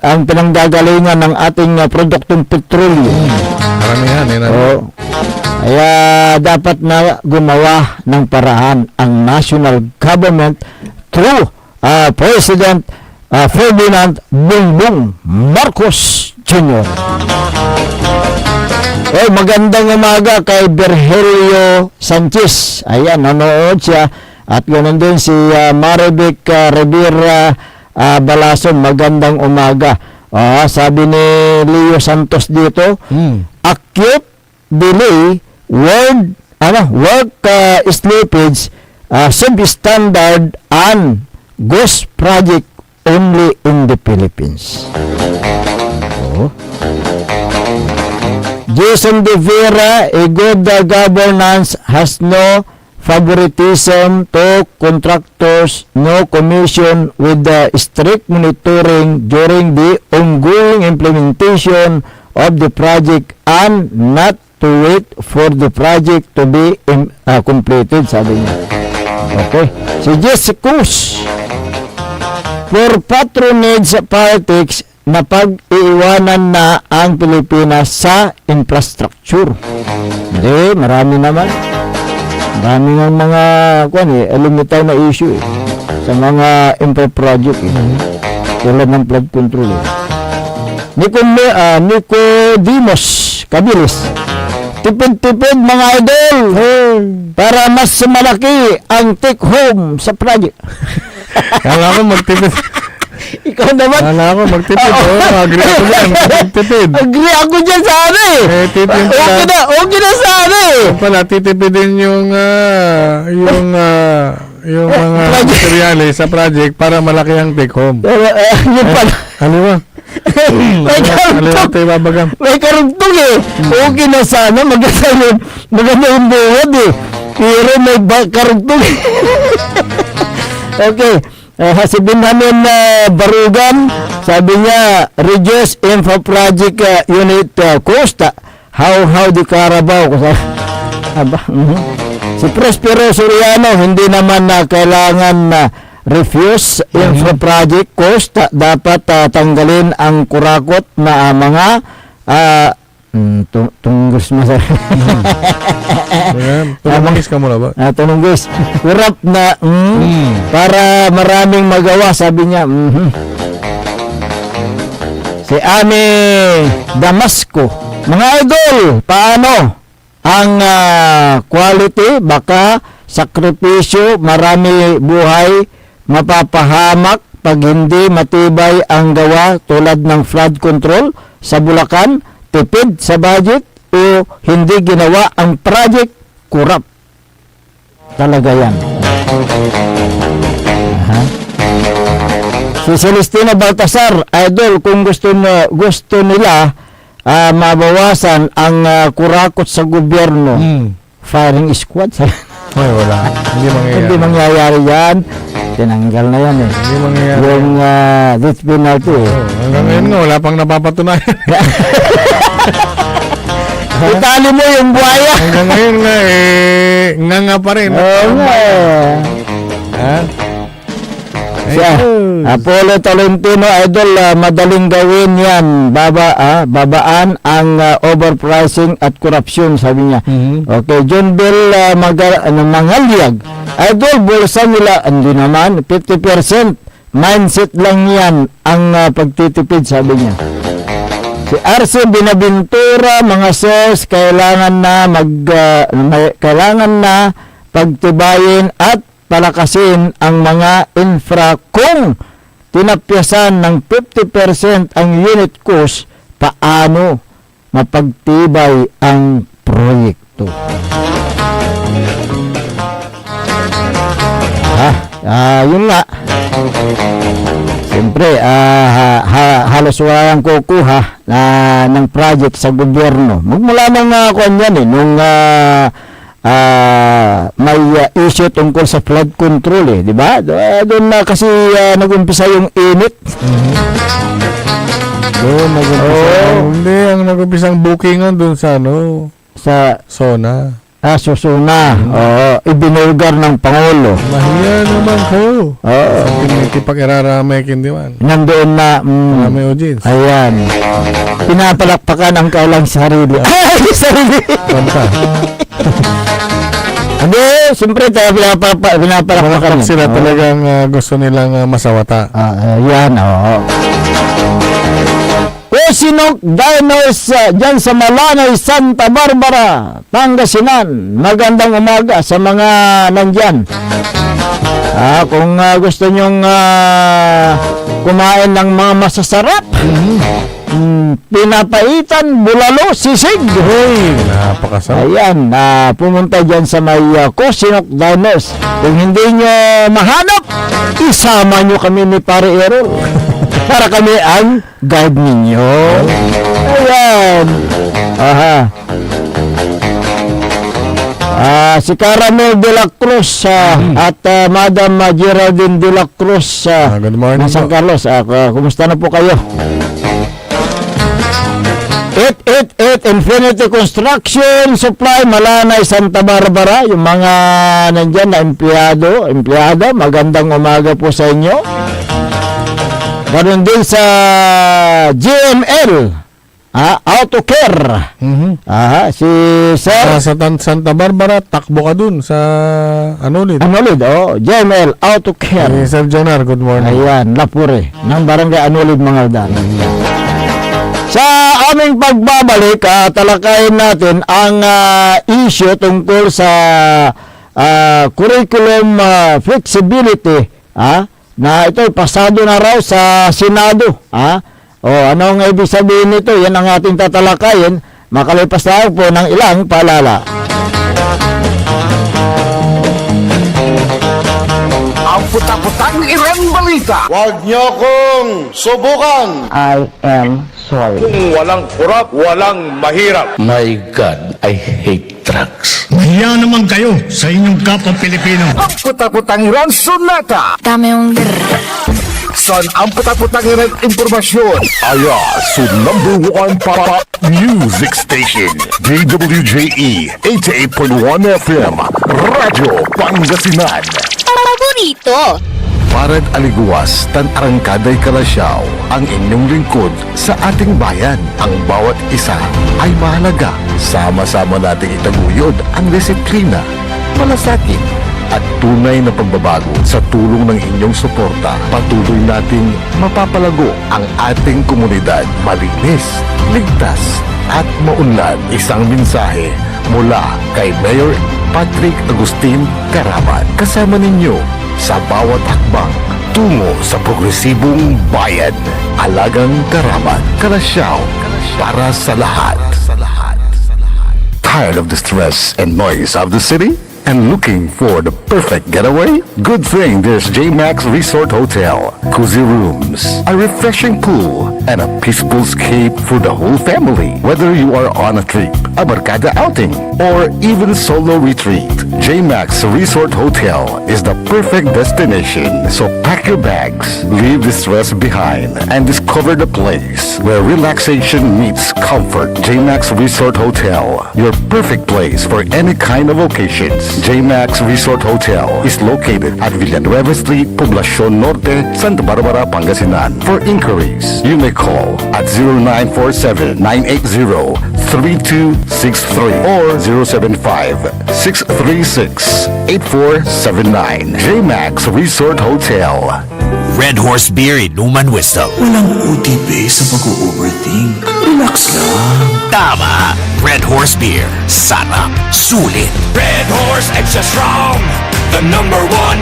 ang pinanggagalingan ng ating produktong petroleum. Karamihan. Kaya dapat na gumawa ng paraan ang national government through President Ferdinand Bongbong Marcos Jr. Magandang umaga kay Virgilio Sanchez. Ayan, nanonood siya. At ganoon din si Marivic Rivera Balason. Magandang umaga. Sabi ni Leo Santos dito, acute delay work slippage substandard and ghost project only in the Philippines. Jason De Vera, a good governance has no favoritism to contractors, no commission with the strict monitoring during the ongoing implementation of the project and not to wait for the project to be completed, sabi niya. Okay. Si Jesse Cruz, for patronage politics na pag-iiwanan na ang Pilipinas sa infrastructure. Hindi, marami naman. Marami ng mga lumitaw na issue sa mga infra project tulad ng flood control. Nicodemus Cabilis, tipid-tipid mga idol para mas malaki ang take home sa project. Kala ko magtipid. Ikaw naman. Kala ko magtipid. Agree ako dyan. Magtipid. Agree ako dyan sa ano eh. Okay na sa ano eh. Pala, titipidin yung mga materyales sa project para malaki ang take home. Yun pala. Haliwa. May karugtong eh. Okay na sana. Maganda yung buhod eh. Pero may karugtong eh. Okay. Si Benjamin Barugan, sabi niya, reduce info project unit cost. How the Carabao. Si Prospero Soriano, hindi naman kailangan refuse info project cost. Dapat tanggalin ang kurakot na mga tunggos mo sa Tunggis ka muna ba? tunggos. Kurap na para maraming magawa, sabi niya. Si Ami Damasco, mga idol, paano ang quality? Baka sakripisyo, marami buhay mapapahamak pag hindi matibay ang gawa tulad ng flood control sa Bulacan, tipid sa budget o hindi ginawa ang project, kurap. Talaga yan. Si Celestina Baltasar, idol, kung gusto nila mabawasan ang kurakot sa gobyerno. Firing squad. Ay, wala. Hindi mangyayari. Hindi mangyayari yan. Tinanggal na yan eh. Hindi mangyayari. Yung death penalty eh. Hanggang ngayon nga, wala pang napapatunayan. Itali mo yung buhaya. Hanggang ngayon nga, nga pa rin. Oo nga eh. Ha? Siya, Apollo Tolentino, idol, madaling gawin yan. Babaan ang overpricing at corruption, sabi niya. Okay, John Bell Mangalyag. Idol, bulsa nila, hindi naman, 50%. Mindset lang yan ang pagtitipid, sabi niya. Si RC Binabintura, mga sales, kailangan na pagtibayin at palakasin ang mga infra kung tinapyasan ng 50% ang unit cost, paano mapagtibay ang proyekto. Yun nga. Siyempre, halos walang kukuha ng project sa gobyerno. Magmula ng kuwan yan eh, nung may issue tungkol sa flood control eh, di ba? Doon na kasi nag-umpisa yung init. Doon, nag-umpisa. Hindi, ang nag-umpisang bookingan doon sa Sa Sona. Susuna. Ibinulgar ng Pangulo. Mahiya naman ko. Oo. Pag-iraramay kindi man. Nandoon na, May audience. ayan, pinapalakpakan ang kailang sarili. Ay, sarili! Kanta. Hindi, siyempre tayo pinapalakpakan. Malakpak sila talagang gusto nilang masawata. Yan, oo. Kusinok Diners dyan sa Malanay, Santa Barbara, Pangasinan. Magandang umaga sa mga nandyan. Kung gusto nyong kumain ng mga masasarap, pinapaitan, bulalo, sisig. Hoy, napakasarap. Ayan, pumunta dyan sa may Kusinok Diners. Kung hindi nyo mahanap, isama nyo kami ni Pare Errol. Para kami ang guide ninyo. Ayan. Si Caramel de la Cruz at Madam Geraldine de la Cruz good morning ng San po. Carlos. Kumusta na po kayo? 888 Infinity Construction Supply, Malanay, Santa Barbara. Yung mga nandyan na empleyado, magandang umaga po sa inyo. Ganon din sa GML Auto Care. Si Sir Sa Santa Barbara, takbo ka dun sa Anolid. Anolid, GML Auto Care. Sir Jonar, good morning. Ayan, Lapure ng Barangay Anolid, Mangaldan. Sa aming pagbabalik, talakayin natin ang issue tungkol sa curriculum flexibility, na ito'y pasado na raw sa Senado. Ano ang ibig sabihin nito? Yan ang ating tatalakayin makalipas lang po ng ilang paalala. Ang putak-putang Iran Balita. Huwag niyo kong subukan. I am sorry. Kung walang kurap, walang mahirap. My God, I hate drugs. Mahiya naman kayo sa inyong kapwa Pilipino. Ang putak-putang Iran Sonata. Dame yung Son ang putak-putang Iran Impormasyon. Aya, so #1 pop music station. DWJE 88.1 FM. Radyo Pangasinan. paborito. Parad aliguas, tan arangkaday kalasyaw, ang inyong lingkod sa ating bayan. Ang bawat isa ay mahalaga. Sama-sama nating itaguyod ang disiplina, malasakit, at tunay na pagbabago. Sa tulong ng inyong suporta, patuloy nating mapapalago ang ating komunidad. Malinis, ligtas, at maunlad. Isang mensahe mula kay Mayor Patrick Agustin Caraman. Kasama ninyo sa bawat hakbang tungo sa progresibong bayan. Alagang Caraman, Kalasyaw, para sa lahat. Tired of the stress and noise of the city? And looking for the perfect getaway? Good thing there's JMax Resort Hotel. Cozy rooms, a refreshing pool, and a peaceful escape for the whole family. Whether you are on a trip, a barkada outing, or even solo retreat, JMax Resort Hotel is the perfect destination. So pack your bags, leave the stress behind, and discover the place where relaxation meets comfort. JMax Resort Hotel, your perfect place for any kind of occasions. JMax Resort Hotel is located at Villanueva Street, Poblacion Norte, Santa Barbara, Pangasinan. For inquiries, you may call at 0947-980-3263 or 075-636-8479. JMax Resort Hotel. Red Horse Beer Inuman Wisdom. Walang OTP sa pag-overthink. Relax lang. Tama! Red Horse Beer. Sarap. Sulit. Red Horse Extra Strong. The #1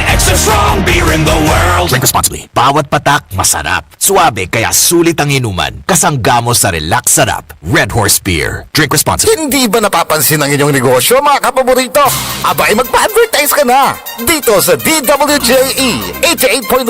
extra strong beer in the world. Drink responsibly. Bawat patak, masarap. Suabe, kaya sulit ang inuman. Kasangga mo sa relax sarap. Red Horse Beer. Drink responsibly. Hindi ba napapansin ang inyong negosyo, mga kapaborito? Abay, magpa-advertise ka na! Dito sa DWJE 88.1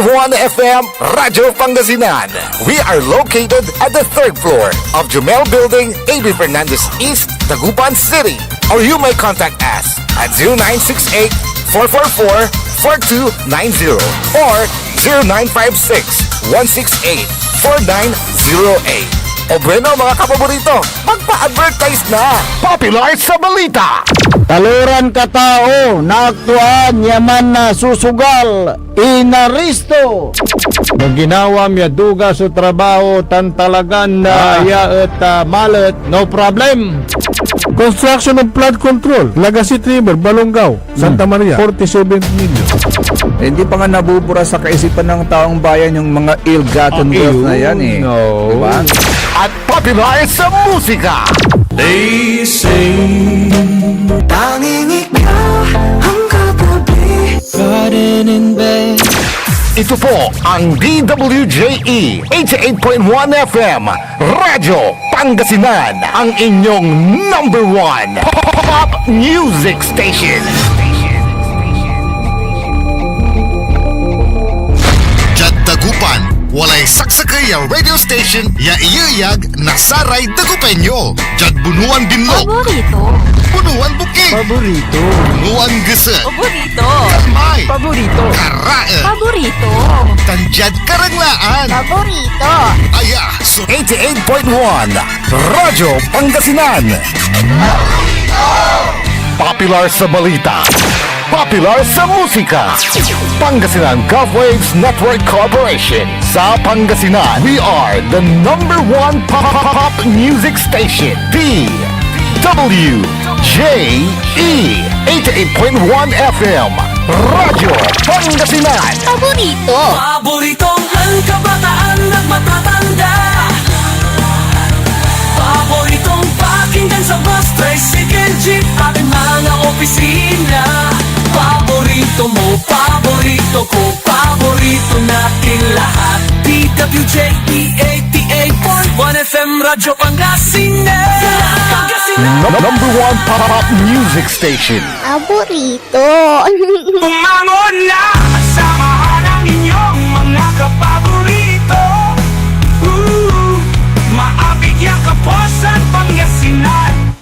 FM, Radyo Pangasinan. We are located at the 3rd floor of Jumel Building, A.B. Fernandez East, Dagupan City. Or you may contact us at 0968-444-4290 or 0956-168-4908. O bueno, mga kapaborito, magpa-advertise na! Popular sa balita! Taluran ka tao, naaktuan yaman na susugal, inaristo. Ginawa miya duga sa trabaho, tan talagan na yaet malet, no problem. Construction of flood control, Legacy River, Balongaw, Santa Maria, 47 million. Hindi pa nga nabubura sa kaisipan ng taong bayan yung mga ill-gotten wealth na yan eh. No. Diba? At popular sa musika! They say tanging ikaw ang katabi. Garden in bed. Ito po ang DWJE 88.1 FM Radyo Pangasinan, ang inyong #1 pop music station. Jad Dagupan, walay saksakay ang radio station ya iyayag nasaray Dagupenyo. Jad bunuan dinlo, Paborito. bunuan buking, Paborito. bunuan gese, Paborito. kamay, Paborito. karae, Paborito. tanjad karanglaan. Paborito. Aya, so 88.1 Radyo Pangasinan. Popular sa balita, popular sa musika. Pangasinan Golfwaves Network Corporation. Sa Pangasinan, we are the #1 pop music station. DWJE 88.1 FM Radyo Pangasinan. Paborito. Paboritong ang kabataan at matatanda. Paboritong pakinggan sa bus, tricycle, jeep, ating mga opisina. Paborito mo, paborito ko, paborito natin lahat. DWJE 88.1 FM Radyo Pangasinan. #1 pop music station. Paborito. Umangon na! Samahan ang inyong mga kapaborito. Maabig yung kaposan Pangasinan.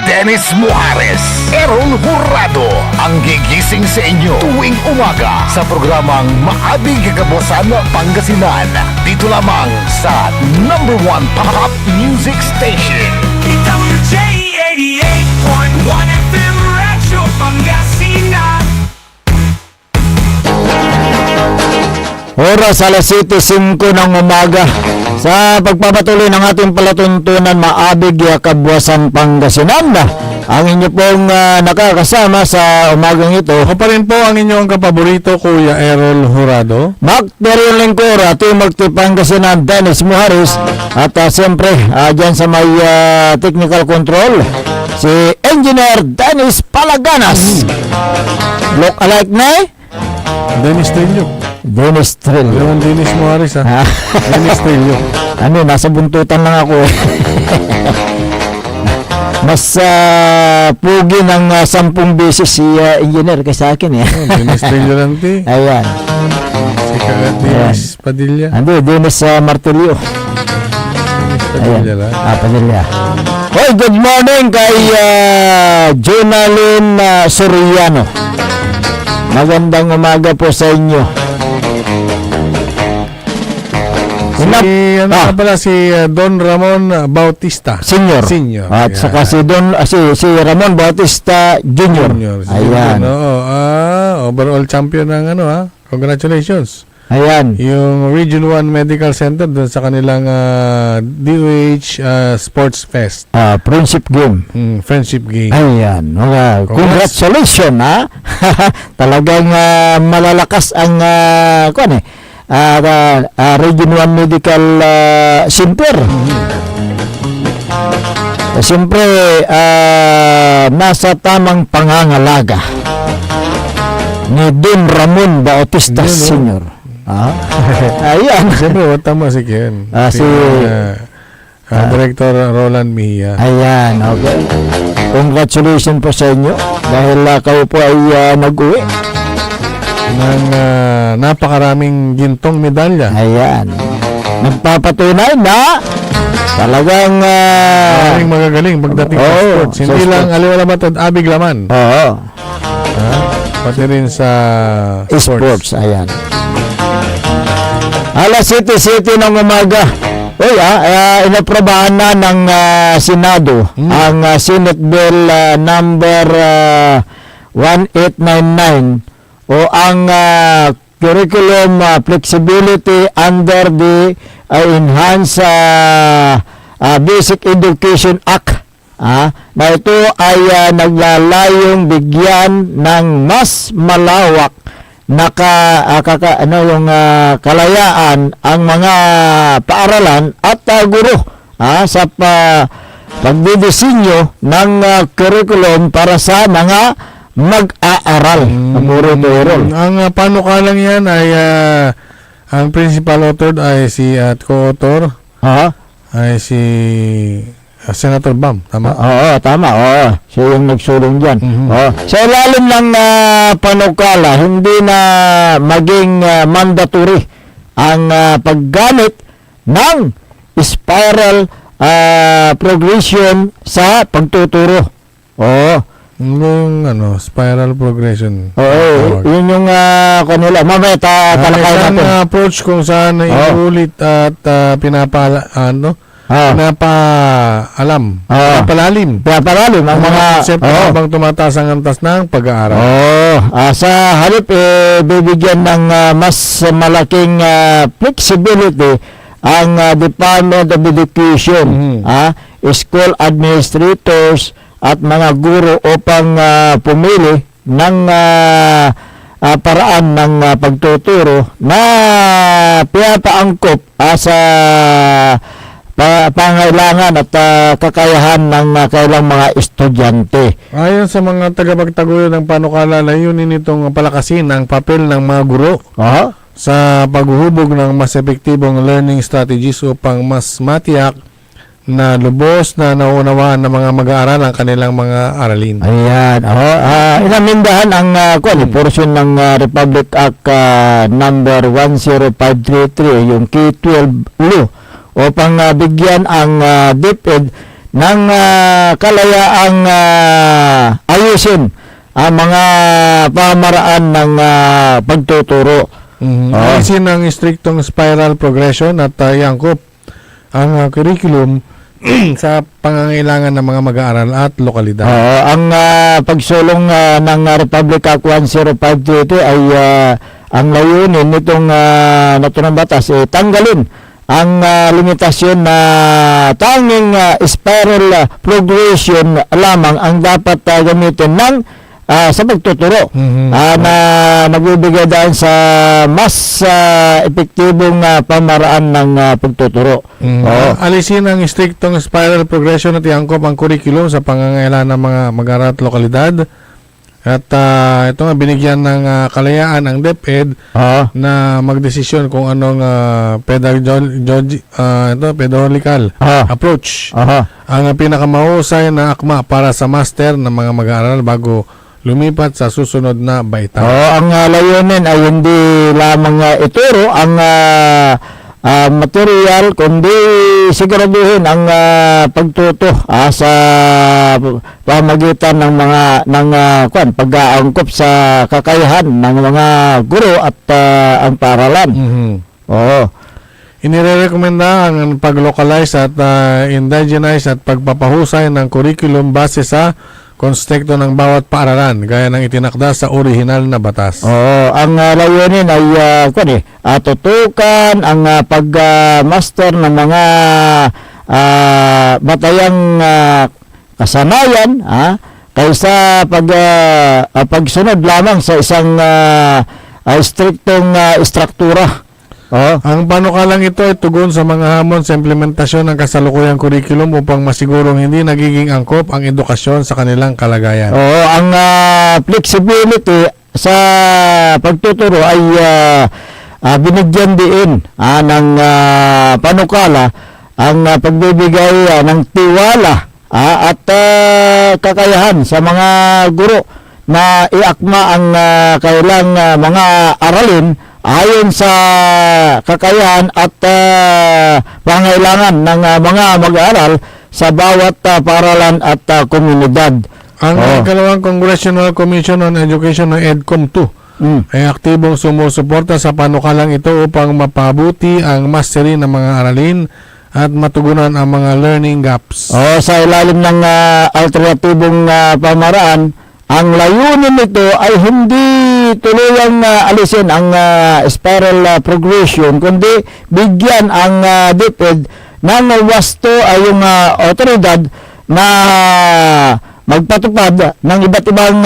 Dennis Muarez, Errol Hurado, ang gigising sa inyo tuwing umaga sa programang Maabig Kagabosan Pangasinan. Dito lamang sa #1 pop music station. DWJ 88.1 FM Radyo Pangasinan. Oras alas 7:05 ng umaga. Sa pagpapatuloy ng ating palatuntunan, Maabig Kabwasan Pangasinan, ang inyo pong nakakasama sa umagang ito. Ako pa rin po ang inyong kapaborito, Kuya Errol Jurado. Mark Daryl Lingcora, Team Mark Pangasinan, Dennis Muharis, at siyempre dyan sa may technical control, si Engineer Dennis Palaganas. Look alike na Dennis Trillo. Dennis Trillo. Yung Dennis Muarez ha. Dennis Trillo. Ano, nasa buntutan lang ako Mas pugi ng 10 beses si engineer kaysa akin eh. Dennis Vigilante. Ayan. Si Dennis Padilla. Ando, Dennis Martillo. Padilla lang. Padilla. Hoy, good morning kay Jonalyn Soriano. Magandang umaga po sa inyo. Nga pala si Don Ramon Bautista. Senior. At saka si Ramon Bautista Jr. Ayan. Overall champion ng congratulations. Ayan. Yung Region 1 Medical Center doon sa kanilang DOH Sports Fest. Friendship game. Friendship game. Ayan. Congratulations ha. Talagang malalakas ang Region 1 Medical Center. Siyempre, nasa tamang pangangalaga ni Don Ramon Bautista Sr. Ayan. Siyempre, tama si Ken. Director Roland Mejia. Ayan, okay. Congratulations po sa inyo dahil kayo po ay nag-uwi ng napakaraming gintong medalya. Ayan. Nagpapatunay na talagang magagaling pagdating sa sports. Hindi lang aliwalamat at abig laman. Oo. Pati rin sa sports. Ayan. Alas 7:07 ng umaga. Uy, inaprobahan na ng Senado ang Senate Bill number 1899 o ang curriculum flexibility under the Enhanced Basic Education Act. Na ito ay naglalayong bigyan ng mas malawak na kalayaan ang mga paaralan at guro sa pagdidisenyo ng curriculum para sa mga mag-aaral. Ang panukalang yan ay ang principal author ay si at co-author ay si Senator Bam, tama? Oo, tama. Siya yung nagsulong dyan. Sa ilalim ng panukala, hindi na maging mandatory ang paggamit ng spiral progression sa pagtuturo. Yung spiral progression. Yun yung kanila. Mamaya talakay natin. Isang approach kung saan iulit at pinapalalim ang mga konsepto habang tumataas ang antas ng pag-aaral. Sa halip bibigyan ng mas malaking flexibility ang Department of Education, school administrators at mga guro upang pumili ng paraan ng pagtuturo na pinapaangkop sa pangailangan at kakayahan ng kailang mga estudyante. Ayon sa mga tagapagtaguyod ng panukala, layunin nitong palakasin ang papel ng mga guro sa paghuhubog ng mas epektibong learning strategies upang mas matiyak na lubos na naunawaan ng mga mag-aaral ang kanilang mga aralin. Ayan. Inamindahan ang portion ng Republic Act number 10533, yung K-12 law, upang bigyan ang DepEd ng kalayaang ayusin ang mga pamaraan ng pagtuturo. Ayusin ang striktong spiral progression at iangkop ang curriculum sa pangangailangan ng mga mag-aaral at lokalidad. Ang pagsulong ng Republic Act 10533 ay ang layunin nitong naturang batas tanggalin ang limitasyon na tanging spiral progression lamang ang dapat gamitin ng sa pagtuturo na nagbibigay dahil sa mas epektibong pamaraan ng pagtuturo. Alisin ang striktong spiral progression at iangkop ang curriculum sa pangangailangan ng mga mag-aaral at lokalidad At ito nga, binigyan ng kalayaan ang DepEd na magdesisyon kung anong pedagogical approach ang pinakamahusay na akma para sa master ng mga mag-aaral bago lumipat sa susunod na baitang. Ang layunin ay hindi lamang ituro ang material, kundi siguraduhin ang pagtuto sa pamagitan ng pag-aangkop sa kakayahan ng mga guro at ang paaralan. Inirekomenda ang pag-localize at indigenize at pagpapahusay ng curriculum base sa konteksto ng bawat paaralan gaya ng itinakda sa orihinal na batas. Ang layunin ay tutukan ang pag-master ng mga batayang kasanayan kaysa pagsunod lamang sa isang striktong struktura. Ang panukalang ito ay tugon sa mga hamon sa implementasyon ng kasalukuyang kurikulum upang masigurong hindi nagiging angkop ang edukasyon sa kanilang kalagayan. Ang flexibility sa pagtuturo ay binigyan din ng panukala ang pagbibigay ng tiwala at kakayahan sa mga guro na iakma ang kailang mga aralin ayon sa kakayahan at pangailangan ng mga mag-aaral sa bawat paaralan at komunidad. Ang ikalawang Congressional Commission on Education o EDCOM 2 ay aktibong sumusuporta sa panukalang ito upang mapabuti ang mastery ng mga aralin at matugunan ang mga learning gaps. Sa ilalim ng alternatibong pamaraan, ang layunin nito ay hindi tuluyang alisin ang spiral progression, kundi bigyan ang DepEd ng wasto ay yung otoridad na magpatupad ng iba't ibang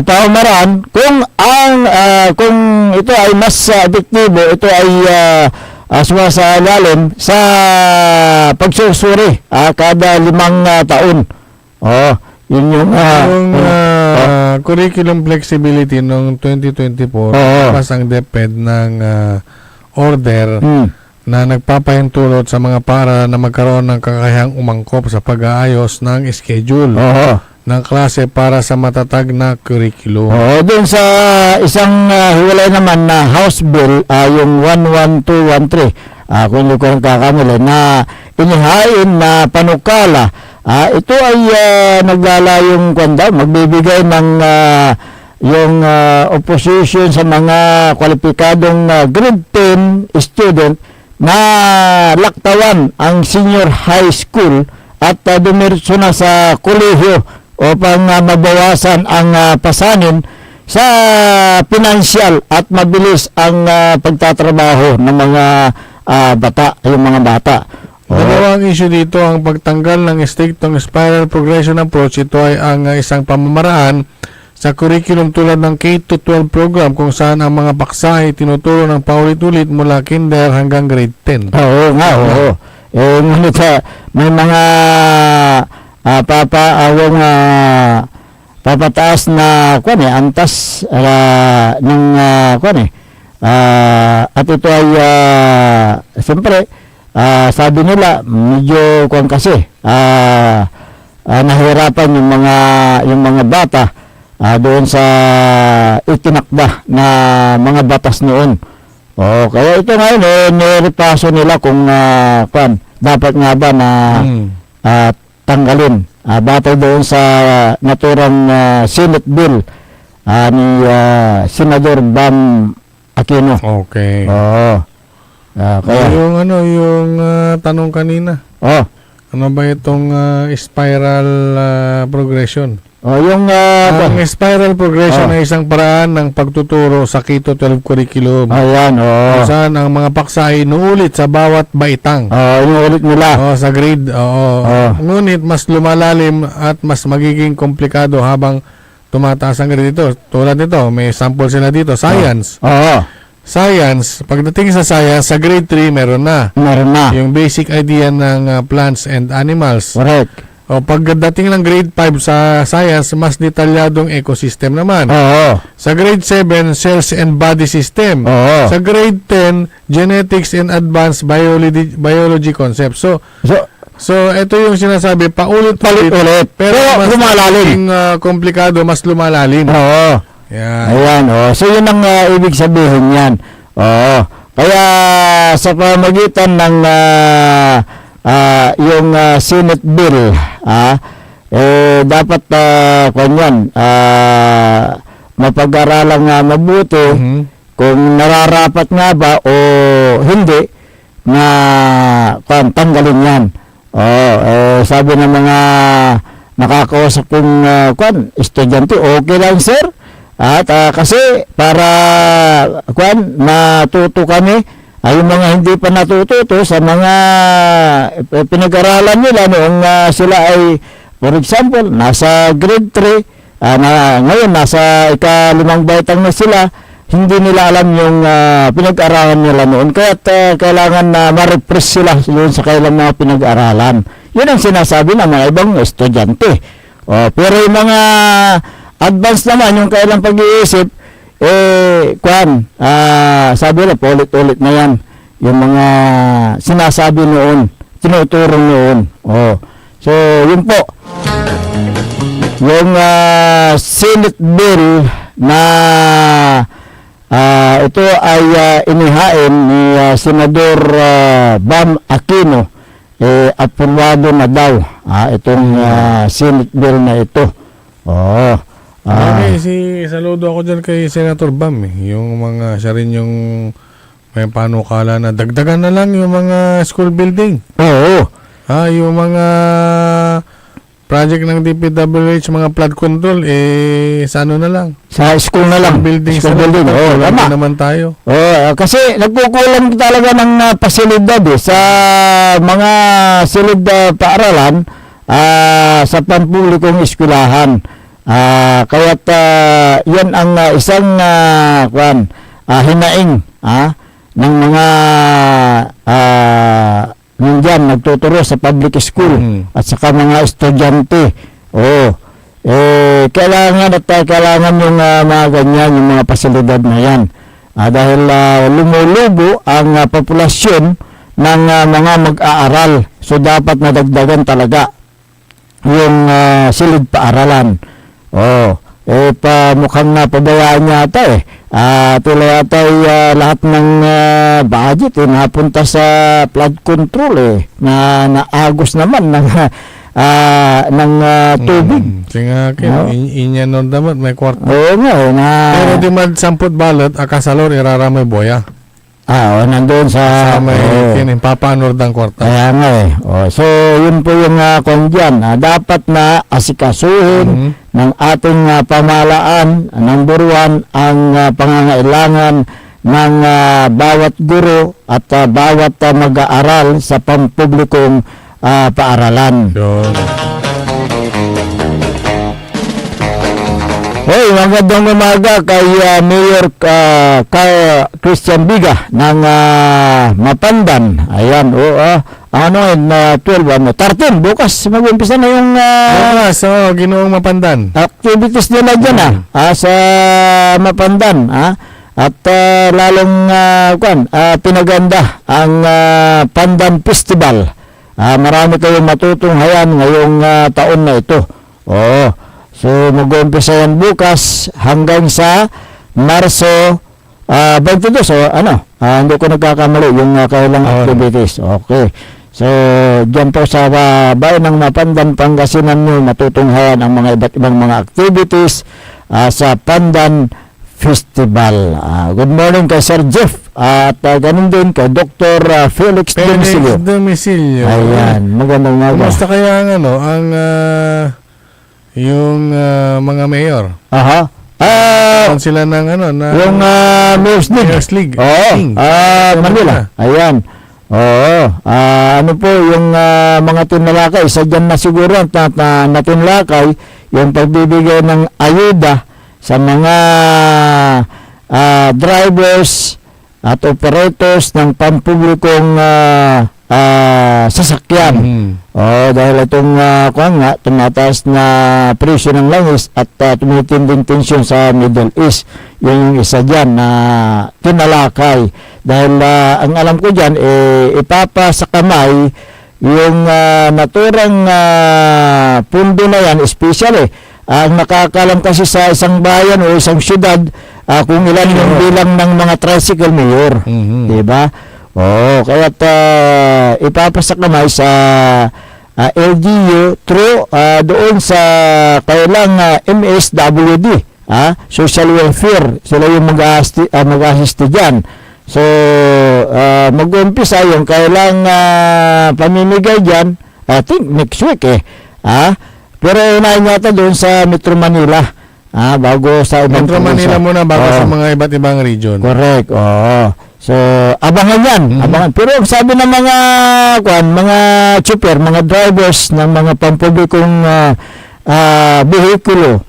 pamaraan kung ito ay mas epektibo, ito ay sumasalalim sa pagsusuri kada 5 taon. Yun yung curriculum flexibility noong 2024 pas ang DepEd ng order na nagpapahintulot sa mga para na magkaroon ng kakayahang umangkop sa pag-aayos ng schedule ng klase para sa matatag na curriculum. Doon sa isang hiwalay naman na House Bill, yung 11213, kung hindi ko kakamali, na inihain na panukala. Ito ay naglalayong magbibigay ng yung opposition sa mga kwalipikadong grade 10 student na laktawan ang senior high school at dumiretso na sa kolehiyo upang mabawasan ang pasanin sa pinansyal at mabilis ang pagtatrabaho ng mga yung mga bata. Dalawang issue dito, ang pagtanggal ng striktong spiral progression approach. Ito ay ang isang pamamaraan sa curriculum tulad ng K-12 program kung saan ang mga paksa ay tinuturo ng paulit-ulit mula kinder hanggang grade 10. May mga papataas na antas ng at ito ay siyempre sabi nila medyo kasi nahirapan yung mga bata doon sa itinakda na mga batas noon. Kaya ito ngayon nirepaso nila kung dapat nga ba na tanggalin batay doon sa naturang Senate bill ni Senador Bam Aquino. Okay. Kaya yung tanong kanina. Ano ba itong spiral progression? Yung ang spiral progression ay isang paraan ng pagtuturo sa K-12 curriculum. Ayan, Kung saan ang mga paksa ay inuulit sa bawat baitang. Inuulit nila. Sa grade. Ngunit mas lumalalim at mas magiging komplikado habang tumataas ang grade ito. Tulad nito, may sample sila dito. Science. Science, pagdating sa science, sa grade 3 meron na. Meron na. Yung basic idea ng plants and animals. Correct. O pagdating ng grade 5 sa science, mas detalyadong ecosystem naman. Oo. Sa grade 7, cells and body system. Oo. Sa grade 10, genetics and advanced biology concepts. So ito yung sinasabi, paulit-ulit. Pero mas lumalalim. komplikado, mas lumalalim. Oo. Yan. Ayan, so yun ang ibig sabihin yan. Oo. Kaya sa pamagitan ng yung Senate bill, dapat kanyan mapag-aralang mabuti kung nararapat nga ba o hindi na tanggalin yan. Sabi ng mga nakakausap kong estudyante, okay lang sir. At kasi para matuto kami yung mga hindi pa natututo sa mga pinag-aralan nila noong sila ay, for example, nasa grade 3, ngayon nasa ika-5 baitang na sila, hindi nila alam yung pinag-aralan nila noon. Kaya kailangan na ma-refresh sila yun sa kailang mga pinag-aralan. Yun ang sinasabi ng mga ibang estudyante. Pero yung mga advance naman, yung kailang pag-iisip, sabi na, ulit-ulit na yan. Yung mga sinasabi noon, tinuturo noon. So, yun po. Yung Senate bill na ito ay inihain ni Senador Bam Aquino, aprobado na daw itong Senate bill na ito. Saludo ako dyan kay Senator Bam. Yung mga, siya rin yung may panukala na dagdagan na lang yung mga school building. Oo. Yung mga project ng DPWH, mga flood control, sa ano na lang? Sa school na lang. School building. Tama. Naman tayo. Kasi nagkukulang talaga ng pasilidad sa mga silid paaralan sa pampublikong eskwelahan. Kaya't yan ang isang hinaing ng mga nandyan nagtuturo sa public school at saka mga estudyante. Kailangan yung mga ganyan, yung mga pasilidad na yan. Dahil lumulubo ang populasyon ng mga mag-aaral. So dapat nadagdagan talaga yung silid paaralan. Mukhang napabayaan yata tila yata lahat ng budget napunta sa flood control na naagos naman ng tubig. Inya nun dapat may kwarta. Oo nga pero di magsampot balot, akasalor iraramay boya. Nandun sa may papanor ng kwarta. Kaya nga so yun po yung kondyan. Dapat na asikasuhin ng ating pamahalaan. Number 1, ang pangangailangan ng bawat guro at bawat mag-aaral sa pampublikong paaralan. Magandang umaga kay Mayor Christian Biga ng Mapandan. Ayan, 12, 13, bukas mag-umpisa na yung Ginoong Mapandan. Activities nila dyan sa Mapandan. At lalong pinaganda ang Pandan Festival. Marami kayong matutunghayan ngayong taon na ito. So mag-uumpisa yan bukas hanggang sa Marso 22. Hindi ko nagkakamali yung kailang activities. Okay. So dyan po sa bayan ng Mapandan, Pangasinan nyo matutunghayan ang mga iba't ibang mga activities sa Pandan Festival. Good morning kay Sir Jeff at ganun din kay Dr. Felix Domicilio. Ayan, magandang umaga. Kumusta kaya ang yung mga mayor? Sila ng yung Mayor's League. Manila. Ayan. Ano po yung mga tinalakay, isa dyan na siguro na tinalakay yung pagbibigay ng ayuda sa mga drivers at operators ng pampublikong sasakyan. Dahil itong tumataas na presyo ng langis at tumitinding tensyon sa Middle East. Yan yung isa dyan na tinalakay. Dahil ang alam ko dyan, ipapa sa kamay yung naturang pundo na yan, especially ang nakakalam kasi sa isang bayan o isang syudad kung ilan yung bilang ng mga tricycle mayor. Diba? Kaya't ipapasak naman sa LGU through doon sa kailang MSWD, Social Welfare. Sila yung mag-assist dyan. So, mag-umpisa yung kailang pamimigay dyan, I think next week pero unahin yata doon sa Metro Manila. Bago sa ibang Metro Manila muna bago sa mga iba't ibang region. Correct. So, abangan yan. Abangan. Pero sabi ng mga chopper, mga drivers ng mga pampublikong behikulo,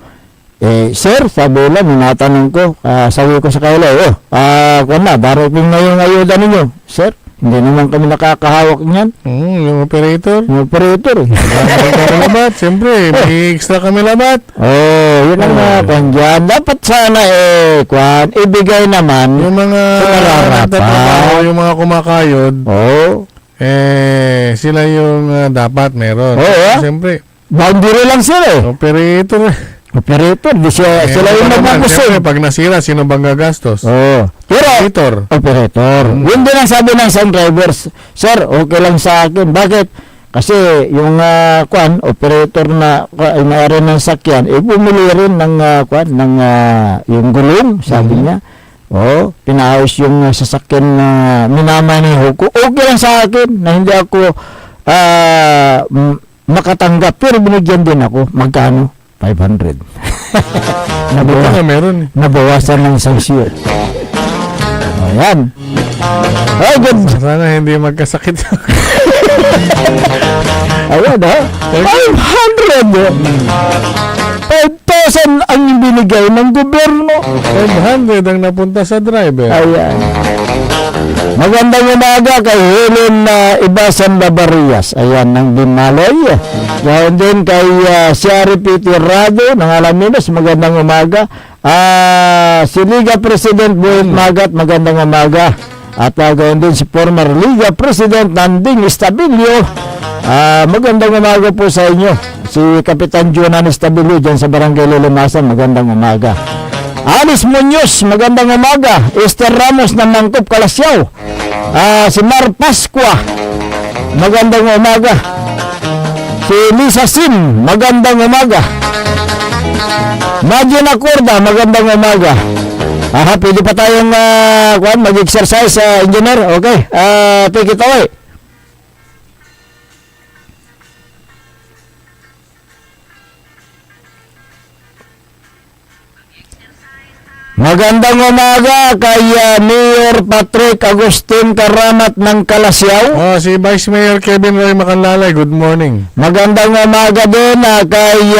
sir, sabi lang, natanong ko, sabi ko sa kaila, darating na yung ayuda ninyo. Sir, hindi naman kami nakakahawak niyan. Yung operator. Yung operator. Labat, siyempre, may extra kami labat. Yun ang dyan. Dapat sana ibigay naman Yung mga nagtatrabaho, yung mga kumakayod, sila yung dapat meron. Siyempre, boundary lang sila operator. Sila yung nagmabusog. Pag nasira, sino bang gagastos? Pero, operator. Yun din ang sabi ng isang drivers, sir, okay lang sa akin. Bakit? Kasi yung operator na may-ari ng sakyan, bumili rin ng yung gulong, sabi niya. Pinaayos yung sasakyan na minamaneho ko. Okay lang sa akin na hindi ako makatanggap. Pero binigyan din ako. Magkano? 500. Meron. Nabawasan ng sanksyon. Ayan. Good. Sana hindi magkasakit. Ayan 500. 5,000 ang binigay ng gobyerno. 500 ang napunta sa driver. Ayan. Magandang umaga kay Helen Ibasan Labarias. Ayan, ng Binaloy. Gawin din kay Siari Pitirado ng Alaminos. Magandang umaga. Si Liga President Buhit Magat. Magandang umaga. At gawin din si former Liga President Nanding Estabilio. Magandang umaga po sa inyo. Si Kapitan Juanan Estabilio dyan sa Barangay Lilimasan. Magandang umaga. Alice Muñoz, magandang umaga. Esther Ramos ng Mangkop, Kalasyaw. Si Mar Pascua, magandang umaga. Si Lisa Sim, magandang umaga. Majin Acorda, magandang umaga. Pwede pa tayong mag-exercise, engineer. Okay, take it away. Magandang umaga kay Mayor Patrick Agustin Karamat ng Kalasyaw. Si Vice Mayor Kevin Roy Macanlalay, good morning. Magandang umaga din kay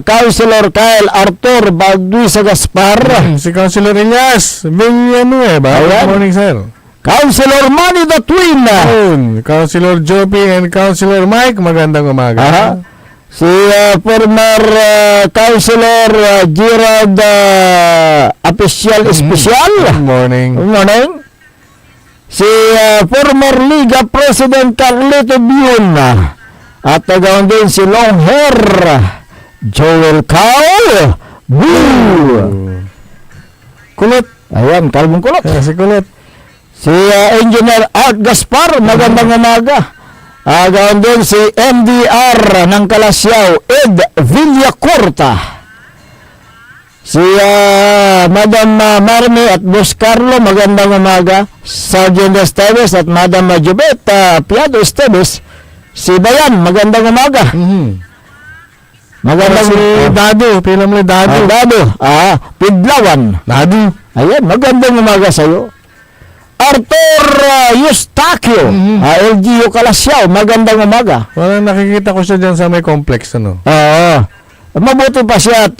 Councilor Kyle Arthur Baguisa Gaspar. Si Councilor Ilyas Villanueva, good morning sir. Councilor Manny the Twin. Councilor Joby and Councilor Mike, magandang umaga. Si former Councilor Gerald Special. Good morning. Good morning. Si former Liga President Carlito Bion. At gawin din si long hair Joel Cow. Boo! Kulot. Ayan, kalbong kulot. Si Kulot. Si Engineer Art Gaspar, magandang umaga. Gawin din si MDR ng Kalasyaw, Ed Villacorta. Si Madam Marme at Boss Carlo, magandang umaga. Sergeant Esteves at Madam Jubet Piado Esteves. Si Bayan, magandang umaga. Magandang si Dado, pila mo Dado. Dado, Pidlawan. Dado. Ayan, magandang umaga sa iyo. Arthur Eustaquio, LGU Kalasyaw, magandang umaga. Walang nakikita ko siya dyan sa may complex, ano? Mabuti pa siya at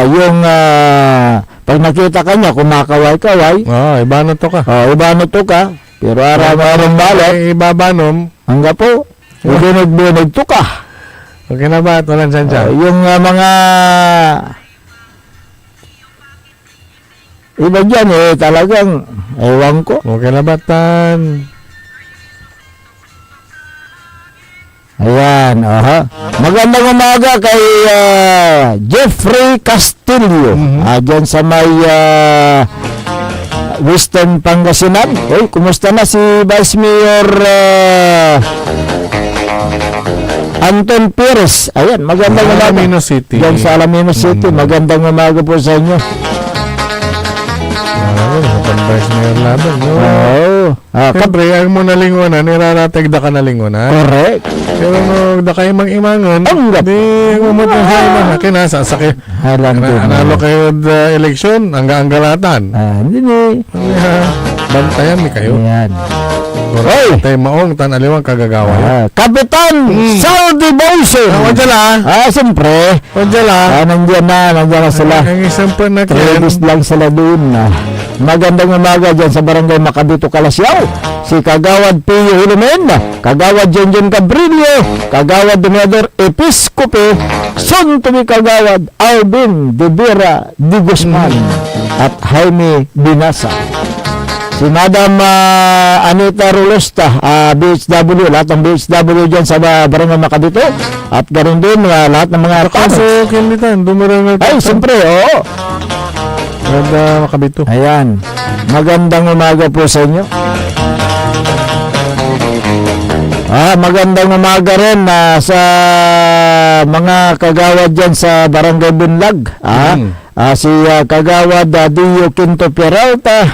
yung pag nakita ka niya, kumakaway-kaway. Ibanoto ka. Ibanoto ka. Pero araw-araw balot. Ibabanom. Hangga po. Bunog-bunog to ka. Okay na ba? Walang sensya. Yung mga iba dyan talagang ewan ko. Okay na ba, Tan? Ayan, aha. Magandang umaga kay Jeffrey Castillo. Dyan sa may Western Pangasinan. Uy, kumusta na si Vice Mayor Anton Perez? Ayan, magandang umaga. Alaminos City. Dyan sa Alaminos City. Magandang umaga po sa inyo. Vice Mayor laban. Oo. Siyempre, ang mo nalingunan, niraratig da ka nalingunan. Correct. Pero no, da kayo mang-imangan, Ang di umot na sa imangan. Kinasasakit. Alam ko. Analo kayo da eleksyon, angga-anggalatan. Hindi ni. Bantayan ni kayo. Ayan. Oy! Tay maong tan aliwang kagagawa. Kapitan Saudi Bowson. Wadya la. Siyempre. Wadya la. Nandiyan na sila. Ang isang pa na Travis lang sila doon na. Magandang umaga dyan sa barangay Macabito, Kalasyaw. Si Kagawad Pio Hilumen, Kagawad Jenjen Cabrillo, Kagawad Domedor Episcope, soon to be Kagawad Alvin De Vera Di Guzman, at Jaime Binasa. Si Madam Anita Rulosta, BHW, lahat ng BHW dyan sa barangay Macabito. At ganoon din lahat ng mga arkaso. So, kinitan, dumarang Ay, siyempre, oo. Ganda Macabito. Ayan. Magandang umaga po sa inyo. Magandang umaga rin sa mga kagawad dyan sa Barangay Binlag. Si Kagawad Dio Quinto Peralta,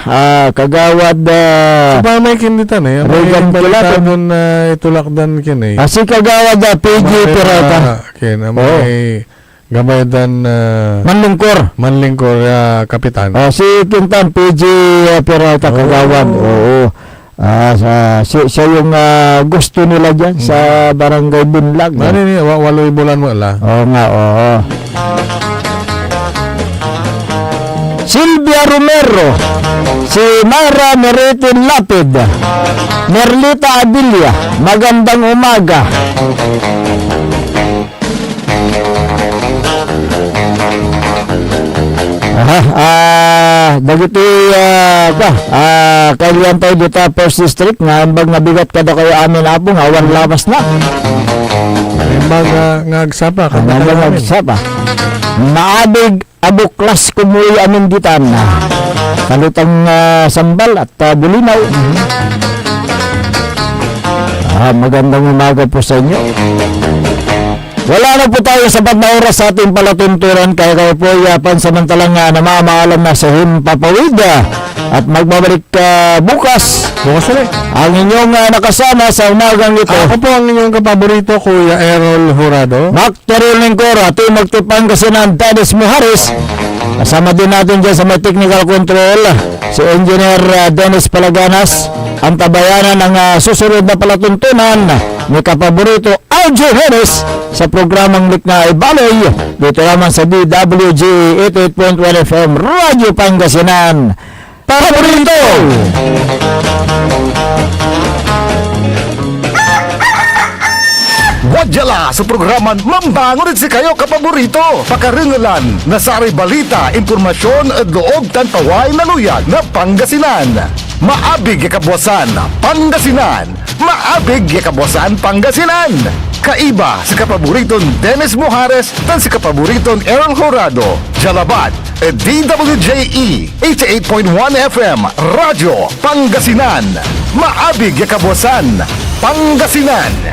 Kagawad Ba may kinditan Regan May balita Kilaton. doon na itulakdan kin si Kagawad PG Peralta. May gamayan Manlingkor kapitan. Si Quintan PG Peralta Kagawad. Oo. Siya yung gusto nila dyan sa Barangay Binlag. Ano ni waloy bulan mo ala? Oo nga, oo. Silvia Romero, si Mara Meritin Lapid, Merlita Abilia, magandang umaga. Dagiti kailan tayo dito First District nga ambag nabigat kada kayo amin apong awan lamas na. Ngagsapa ka. Ngagsapa. Naabig abuklas kumuy amin ditan na. Kalutang sambal at bulinaw. Magandang umaga po sa inyo. Wala na po tayo sapat na oras sa ating palatunturan kaya kayo po pansamantalang namamaalam na sa Himpapawid at magbabalik bukas ulit ang inyong nakasama sa umagang ito. Ako po ang inyong kapaborito, Kuya Errol Jurado. Mactoril Lingkora, Team Magtipang Kasinan, Dennis Muhares. Kasama din natin dyan sa may technical control si Engineer Dennis Palaganas. Ang tabayanan ng susunod na palatuntunan ni kapaborito Aljo Hennes sa programang Likna Ibaloy dito naman sa DWG 88.1 FM Radyo Pangasinan. Paborito! Wadyala sa programan Mambangon si kayo kapaborito. Pakaringalan, nasari balita, impormasyon at loob tantaway na luyag na Pangasinan. Maabig yakabwasan, Pangasinan. Maabig yakabwasan, Pangasinan. Kaiba sa kapaboriton Dennis Muhares dan sa kapaboriton Errol Jurado. Jalabat, DWJE 88.1 FM Radyo Pangasinan. Maabig yakabwasan, Pangasinan.